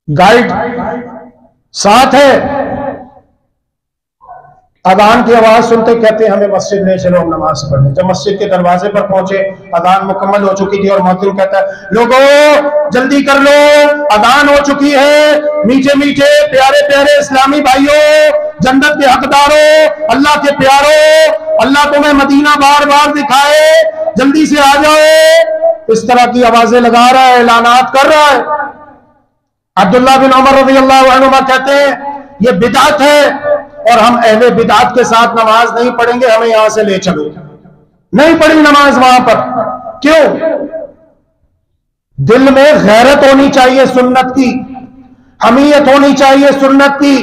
گائیڈ ساتھ ہے، اذان کی آواز سنتے کہتے ہیں ہمیں مسجد لے چلو، ہم نماز پڑھیں. جب مسجد کے دروازے پر پہنچے، اذان مکمل ہو چکی تھی اور مؤذن کہتا ہے لوگوں جلدی کر لو، اذان ہو چکی ہے. میٹھے میٹھے پیارے پیارے اسلامی بھائیوں، جنت کے حقداروں، اللہ کے پیاروں، اللہ تمہیں مدینہ بار بار دکھائے، جلدی سے آ جاؤ. اس طرح کی آوازیں لگا رہا ہے، اعلانات کر رہا ہے. عبداللہ بن عمر رضی اللہ عنہ کہتے ہیں یہ بدعت ہے اور ہم اہل بدعت کے ساتھ نماز نہیں پڑھیں گے، ہمیں یہاں سے لے چلو. نہیں پڑھی نماز وہاں پر. کیوں؟ دل میں غیرت ہونی چاہیے سنت کی، حمیت ہونی چاہیے سنت کی،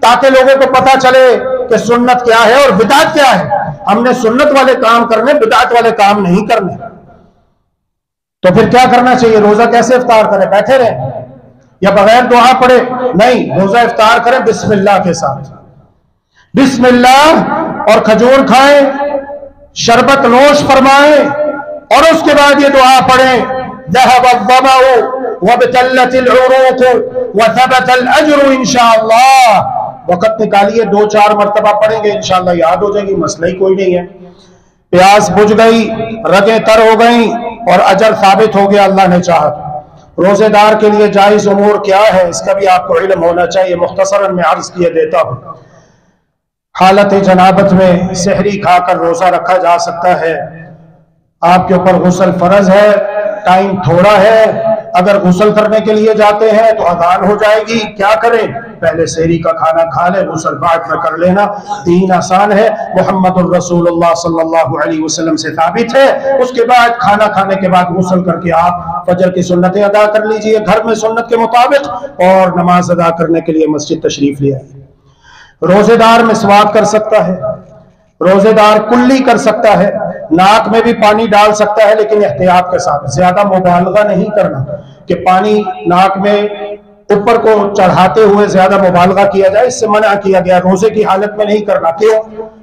تاکہ لوگوں کو پتا چلے کہ سنت کیا ہے اور بدعت کیا ہے. ہم نے سنت والے کام کرنے، بدعت والے کام نہیں کرنے. تو پھر کیا کرنا چاہیے؟ روزہ کیسے افطار کریں؟ بیٹھے رہیں یا بغیر دعا پڑھے؟ نہیں، روزہ افطار کریں بسم اللہ کے ساتھ، بسم اللہ، اور کھجور کھائیں، شربت نوش فرمائیں، اور اس کے بعد یہ دعا پڑھیں ذهب الظمأ وابتلت العروق وثبت الاجر انشاءاللہ. وقت نکالیے، 2-4 مرتبہ پڑھیں گے، انشاءاللہ یاد ہو جائے گی، مسئلہ ہی کوئی نہیں ہے. پیاس بجھ گئی، رگیں تر ہو گئیں اور اجر ثابت ہو گیا اللہ نے چاہا. روزے دار کے لیے جائز امور کیا ہے اس کا بھی آپ کو علم ہونا چاہیے. مختصراً میں عرض کیے دیتا ہوں. حالت جنابت میں سحری کھا کر روزہ رکھا جا سکتا ہے. آپ کے اوپر غسل فرض ہے، ٹائم تھوڑا ہے. اگر غسل کرنے کے لیے جاتے ہیں تو اذان ہو جائے گی، کیا کریں؟ پہلے سحری کا کھانا کھا لیں، غسل بعد میں کر لینا. دین آسان ہے، محمد الرسول اللہ صلی اللہ علیہ وسلم سے ثابت ہے. اس کے بعد کھانا کھانے کے بعد غسل کر کے آپ فجر کی سنتیں ادا کر لیجئے گھر میں سنت کے مطابق، اور نماز ادا کرنے کے لیے مسجد تشریف لے آئیے. روزے دار مسواک کر سکتا ہے، روزے دار کلی کر سکتا ہے، ناک میں بھی پانی ڈال سکتا ہے، لیکن احتیاط کے ساتھ. زیادہ مبالغہ نہیں کرنا کہ پانی ناک میں اوپر کو چڑھاتے ہوئے زیادہ مبالغہ کیا جائے، اس سے منع کیا گیا. روزے کی حالت میں نہیں کرنا. کیوں؟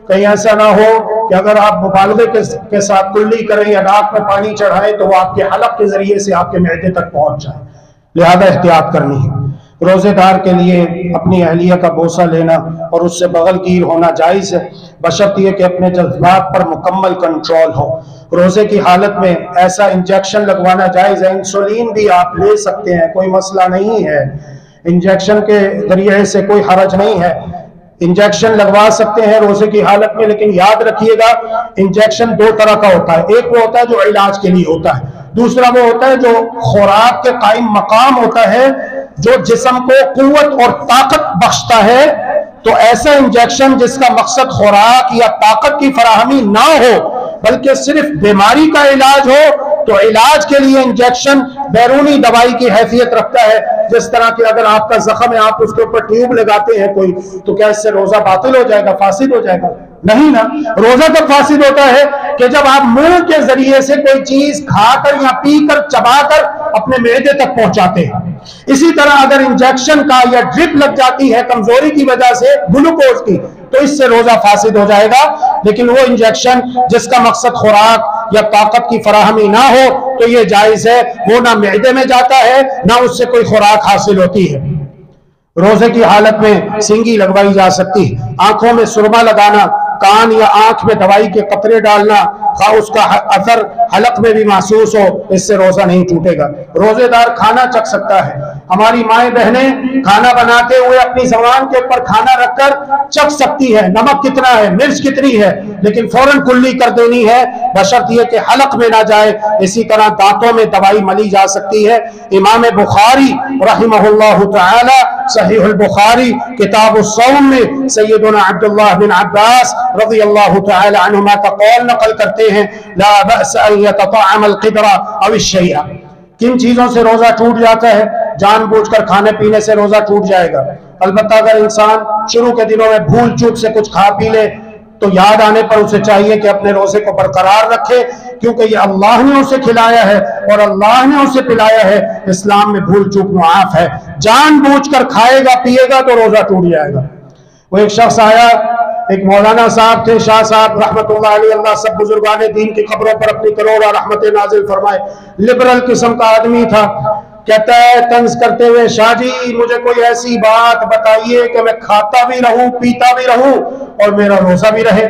کہیں ایسا نہ ہو کہ اگر آپ مبالغے کے ساتھ کلی کریں یا ناک میں پانی چڑھائیں تو وہ آپ کے حلق کے ذریعے سے آپ کے معدے تک پہنچ جائے. لہذا احتیاط کرنی ہے. روزے دار کے لیے اپنی اہلیہ کا بوسہ لینا اور اس سے بغل گیر ہونا جائز ہے، بشرط یہ کہ اپنے جذبات پر مکمل کنٹرول ہو. روزے کی حالت میں ایسا انجیکشن لگوانا جائز ہے. انسولین بھی آپ لے سکتے ہیں، کوئی مسئلہ نہیں ہے. انجیکشن کے ذریعے سے کوئی حرج نہیں ہے، انجیکشن لگوا سکتے ہیں روزے کی حالت میں. لیکن یاد رکھیے گا انجیکشن 2 طرح کا ہوتا ہے. ایک وہ ہوتا ہے جو علاج کے لیے ہوتا ہے، دوسرا وہ ہوتا ہے جو خوراک کے قائم مقام ہوتا ہے جو جسم کو قوت اور طاقت بخشتا ہے، تو ایسا انجیکشن جس کا مقصد خوراک یا طاقت کی فراہمی نہ ہو بلکہ صرف بیماری کا علاج ہو، تو علاج کے لیے انجیکشن بیرونی دوائی کی حیثیت رکھتا ہے۔ جس طرح کہ اگر آپ کا زخم ہے، آپ اس کے اوپر ٹیوب لگاتے ہیں کوئی، تو کیا اس سے روزہ باطل ہو جائے گا، فاسد ہو جائے گا؟ نہیں نا۔ روزہ کب فاسد ہوتا ہے کہ جب آپ منہ کے ذریعے سے کوئی چیز کھا کر یا پی کر چبا کر اپنے معدے تک پہنچاتے ہیں۔ اسی طرح اگر انجیکشن کا یا ڈرپ لگ جاتی ہے کمزوری کی وجہ سے گلوکوز کی، تو اس سے روزہ فاسد ہو جائے گا۔ لیکن وہ انجیکشن جس کا مقصد خوراک یا طاقت کی فراہمی نہ ہو تو یہ جائز ہے، وہ نہ معدے میں جاتا ہے نہ اس سے کوئی خوراک حاصل ہوتی ہے۔ روزے کی حالت میں سینگی لگوائی جا سکتی ہے، آنکھوں میں سرما لگانا، کان یا آنکھ میں دوائی کے قطرے ڈالنا، خواہ اس کا اثر حلق میں بھی محسوس ہو، اس سے روزہ نہیں ٹوٹے گا۔ روزے دار کھانا چکھ سکتا ہے۔ ہماری مائیں بہنیں کھانا بناتے ہوئے اپنی زبان کے اوپر کھانا رکھ کر چکھ سکتی ہے، نمک کتنا ہے، مرچ کتنی ہے، لیکن فوراً کلی کر دینی ہے بشرط یہ کہ حلق میں نہ جائے۔ اسی طرح دانتوں میں دوائی ملی جا سکتی ہے۔ امام بخاری رحمہ اللہ تعالی صحیح البخاری کتاب الصوم میں سیدنا عبداللہ بن عباس رضی اللہ تعالی عنہما کا قول نقل کرتے ہیں، لا بأس ان يتطعم القدر او الشیء۔ کن چیزوں سے روزہ ٹوٹ جاتا ہے؟ جان بوجھ کر کھانے پینے سے روزہ ٹوٹ جائے گا۔ البتہ اگر انسان شروع کے دنوں میں بھول چوک سے کچھ کھا پی لے تو یاد آنے پر اسے چاہیے کہ اپنے روزے کو برقرار رکھے، کیونکہ یہ اللہ نے اسے کھلایا ہے اور اللہ نے اسے پلایا ہے۔ اسلام میں بھول چوک معاف ہے۔ جان بوجھ کر کھائے گا پیے گا تو روزہ ٹوٹ جائے گا۔ وہ ایک شخص آیا، ایک مولانا صاحب تھے، شاہ صاحب رحمت اللہ علیہ، اللہ سب بزرگان دین کی قبروں پر اپنی کروڑ اور رحمت نازل فرمائے، لبرل قسم کا آدمی تھا۔ کہتا ہے طنز کرتے ہوئے، شاہ جی مجھے کوئی ایسی بات بتائیے کہ میں کھاتا بھی رہوں پیتا بھی رہوں اور میرا روزہ بھی رہے۔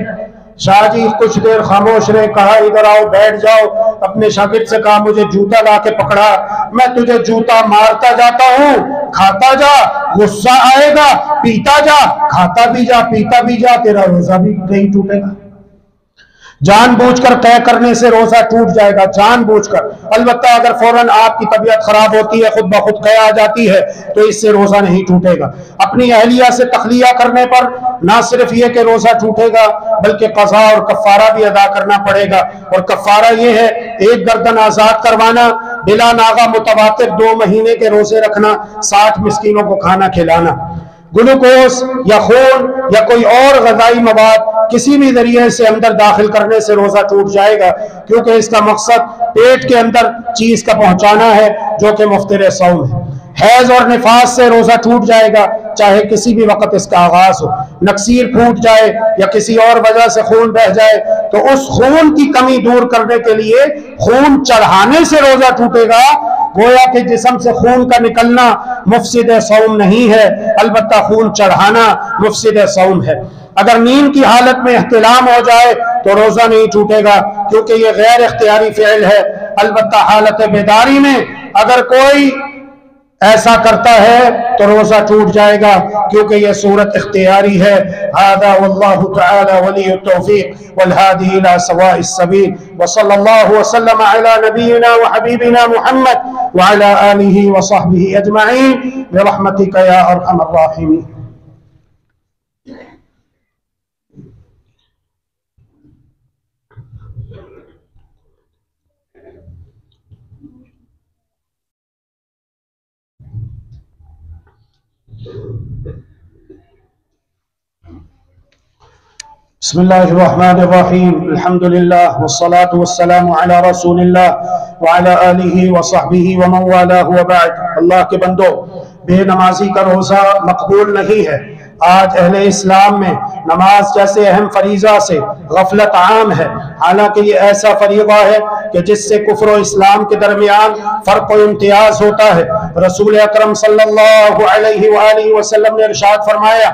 شاہ جی کچھ دیر خاموش رہے، کہا ادھر آؤ بیٹھ جاؤ۔ اپنے شاگرد سے کہا مجھے جوتا لا کے پکڑا، میں تجھے جوتا مارتا جاتا ہوں، کھاتا جا، غصہ آئے گا پیتا جا، کھاتا بھی جا پیتا بھی جا، تیرا روزہ بھی نہیں ٹوٹے گا۔ جان بوجھ کر طے کرنے سے روزہ ٹوٹ جائے گا، جان بوجھ کر۔ البتہ اگر فوراً آپ کی طبیعت خراب ہوتی ہے، خود بخود قے آ جاتی ہے، تو اس سے روزہ نہیں ٹوٹے گا۔ اپنی اہلیہ سے تخلیہ کرنے پر نہ صرف یہ کہ روزہ ٹوٹے گا بلکہ قضا اور کفارہ بھی ادا کرنا پڑے گا۔ اور کفارہ یہ ہے، ایک گردن آزاد کروانا، بلا ناغہ متواتر 2 مہینے کے روزے رکھنا، 60 مسکینوں کو کھانا کھلانا۔ گلوکوز یا خون یا کوئی اور غذائی مواد کسی بھی ذریعے سے اندر داخل کرنے سے روزہ ٹوٹ جائے گا، کیونکہ اس کا مقصد پیٹ کے اندر چیز کا پہنچانا ہے جو کہ مفطر صوم ہے۔ حیض اور نفاس سے روزہ ٹوٹ جائے گا، چاہے کسی بھی وقت اس کا آغاز ہو۔ نکسیر پھوٹ جائے یا کسی اور وجہ سے خون بہ جائے تو اس خون کی کمی دور کرنے کے لیے خون چڑھانے سے روزہ ٹوٹے گا۔ گویا کہ جسم سے خون کا نکلنا مفسد صوم نہیں ہے، البتہ خون چڑھانا مفسد صوم ہے۔ اگر نیند کی حالت میں احتلام ہو جائے تو روزہ نہیں ٹوٹے گا، کیونکہ یہ غیر اختیاری فعل ہے۔ البتہ حالت بیداری میں اگر کوئی ایسا کرتا ہے تو روزہ ٹوٹ جائے گا، کیونکہ یہ صورت اختیاری ہے۔ هذا والله تعالى ولي التوفيق والهادي الى سواء السبيل، وصلى الله وسلم على نبينا وحبيبنا محمد وعلى آله وصحبه اجمعين برحمتك يا ارحم الراحمين۔ بسم اللہ الرحمن الرحیم، الحمد للہ والصلاة والسلام علی رسول اللہ وعلی آلہ وصحبہ ومن والہ وبعد۔ اللہ کے بندو، بے نمازی کا روزہ مقبول نہیں ہے۔ آج اہل اسلام میں نماز جیسے اہم فریضہ سے غفلت عام ہے، حالانکہ یہ ایسا فریضہ ہے کہ جس سے کفر و اسلام کے درمیان فرق و امتیاز ہوتا ہے۔ رسول اکرم صلی اللہ علیہ وآلہ وسلم نے ارشاد فرمایا،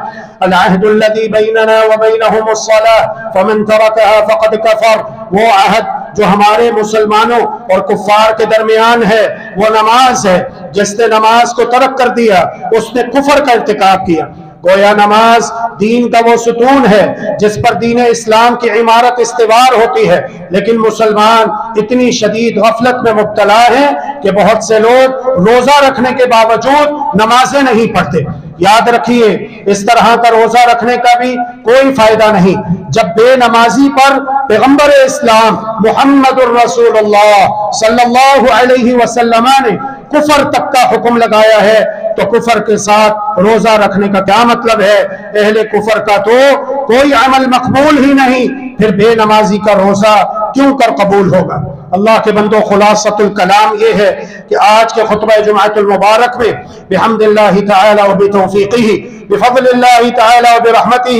العہد الذی بیننا وبینہم الصلاة فمن ترکها فقد کفر۔ وہ عہد جو ہمارے مسلمانوں اور کفار کے درمیان ہے وہ نماز ہے، جس نے نماز کو ترک کر دیا اس نے کفر کا ارتکاب کیا۔ گویا نماز دین کا وہ ستون ہے جس پر دین اسلام کی عمارت استوار ہوتی ہے، لیکن مسلمان اتنی شدید غفلت میں مبتلا ہیں کہ بہت سے لوگ روزہ رکھنے کے باوجود نمازیں نہیں پڑھتے۔ یاد رکھیے اس طرح کا روزہ رکھنے کا بھی کوئی فائدہ نہیں۔ جب بے نمازی پر پیغمبر اسلام محمد الرسول اللہ صلی اللہ علیہ وسلم نے کفر تک کا حکم لگایا ہے تو کفر کے ساتھ روزہ رکھنے کا کیا مطلب ہے؟ اہل کفر کا تو کوئی عمل مقبول ہی نہیں، پھر بے نمازی کا روزہ کیوں کر قبول ہوگا؟ اللہ کے بندو، خلاصۃ الکلام یہ ہے کہ آج کے خطبہ جمعۃ المبارک میں بحمد اللہ تعالی و بتوفیقہ بفضل اللہ تعالی و برحمتہ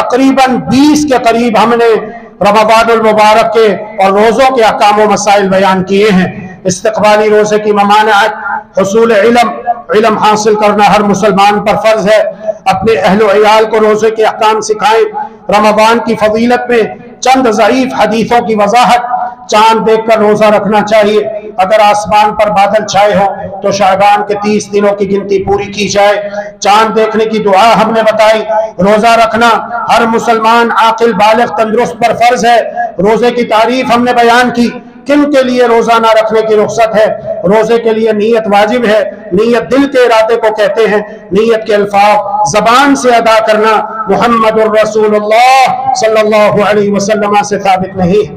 تقریباً 20 کے قریب ہم نے رمضان المبارک کے اور روزوں کے احکام و مسائل بیان کیے ہیں۔ استقبالی روزے کی ممانعت، حصول علم حاصل کرنا ہر مسلمان پر فرض ہے۔ اپنے اہل و عیال کو روزے کے احکام سکھائیں۔ رمضان کی فضیلت میں چند ضعیف حدیثوں کی وضاحت۔ چاند دیکھ کر روزہ رکھنا چاہیے۔ اگر آسمان پر بادل چھائے ہوں تو شعبان کے 30 دنوں کی گنتی پوری کی جائے۔ چاند دیکھنے کی دعا ہم نے بتائی۔ روزہ رکھنا ہر مسلمان عاقل بالغ تندرست پر فرض ہے۔ روزے کی تعریف ہم نے بیان کی۔ کن کے لیے روزہ نہ رکھنے کی رخصت ہے؟ روزے کے لیے نیت واجب ہے۔ نیت دل کے ارادے کو کہتے ہیں۔ نیت کے الفاظ زبان سے ادا کرنا محمد الرسول اللہ صلی اللہ علیہ وسلم سے ثابت نہیں۔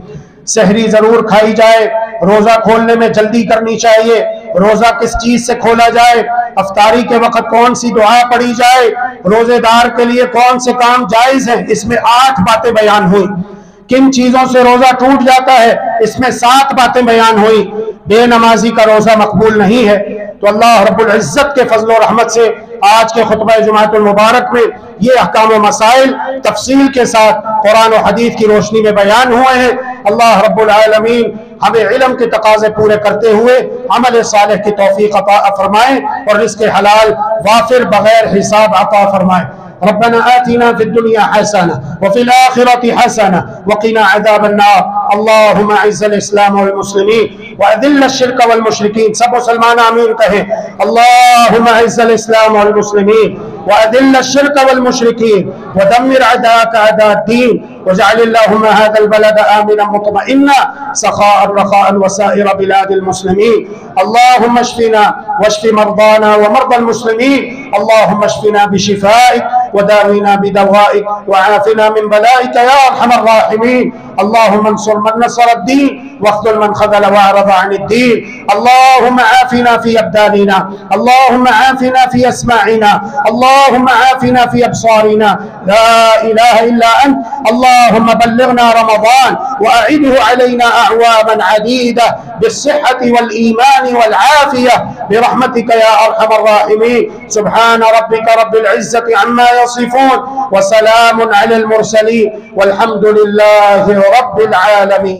سحری ضرور کھائی جائے۔ روزہ کھولنے میں جلدی کرنی چاہیے۔ روزہ کس چیز سے کھولا جائے؟ افطاری کے وقت کون سی دعا پڑھی جائے؟ روزے دار کے لیے کون سے کام جائز ہیں؟ اس میں 8 باتیں بیان ہوئی۔ کن چیزوں سے روزہ ٹوٹ جاتا ہے؟ اس میں 7 باتیں بیان ہوئی۔ بے نمازی کا روزہ مقبول نہیں ہے۔ تو اللہ رب العزت کے فضل و رحمت سے آج کے خطبہ جمعۃ المبارک میں یہ احکام و مسائل تفصیل کے ساتھ قرآن و حدیث کی روشنی میں بیان ہوئے ہیں۔ اللہ رب العالمین ہمیں علم کے تقاضے پورے کرتے ہوئے عمل صالح کی توفیق عطا فرمائے اور رزق حلال وافر بغیر حساب عطا فرمائے۔ ربنا آتنا في الدنيا حسنة وفي الآخرة حسنة وقنا عذاب النار اللهم اعز الإسلام والمسلمين وأذل الشرك والمشركين سب مسلمان آمین کہیں اللهم اعز الإسلام والمسلمين وأذل الشرك والمشركين ودمر أعداءك أعداء الدين واجعل اللهم هذا البلد آمنا مطمئنا سخاء رخاء وسائر بلاد المسلمين اللهم اشفنا واشف مرضانا ومرضى المسلمين اللهم اشفنا بشفائك وداوينا بدوائك وعافنا من بلائك يا أرحم الراحمين اللهم انصر من نصر الدين واخذل من خذل واعرض عن الدين اللهم عافنا في أبداننا اللهم عافنا في أسماعنا اللهم عافنا في أبصارنا لا إله إلا أنت اللهم بلغنا رمضان وأعده علينا أعواما عديدة بالصحة والإيمان والعافية برحمتك يا أرحم الراحمين سبحان ربك رب العزة عما يصفون وسلام على المرسلين والحمد لله رب العالمين.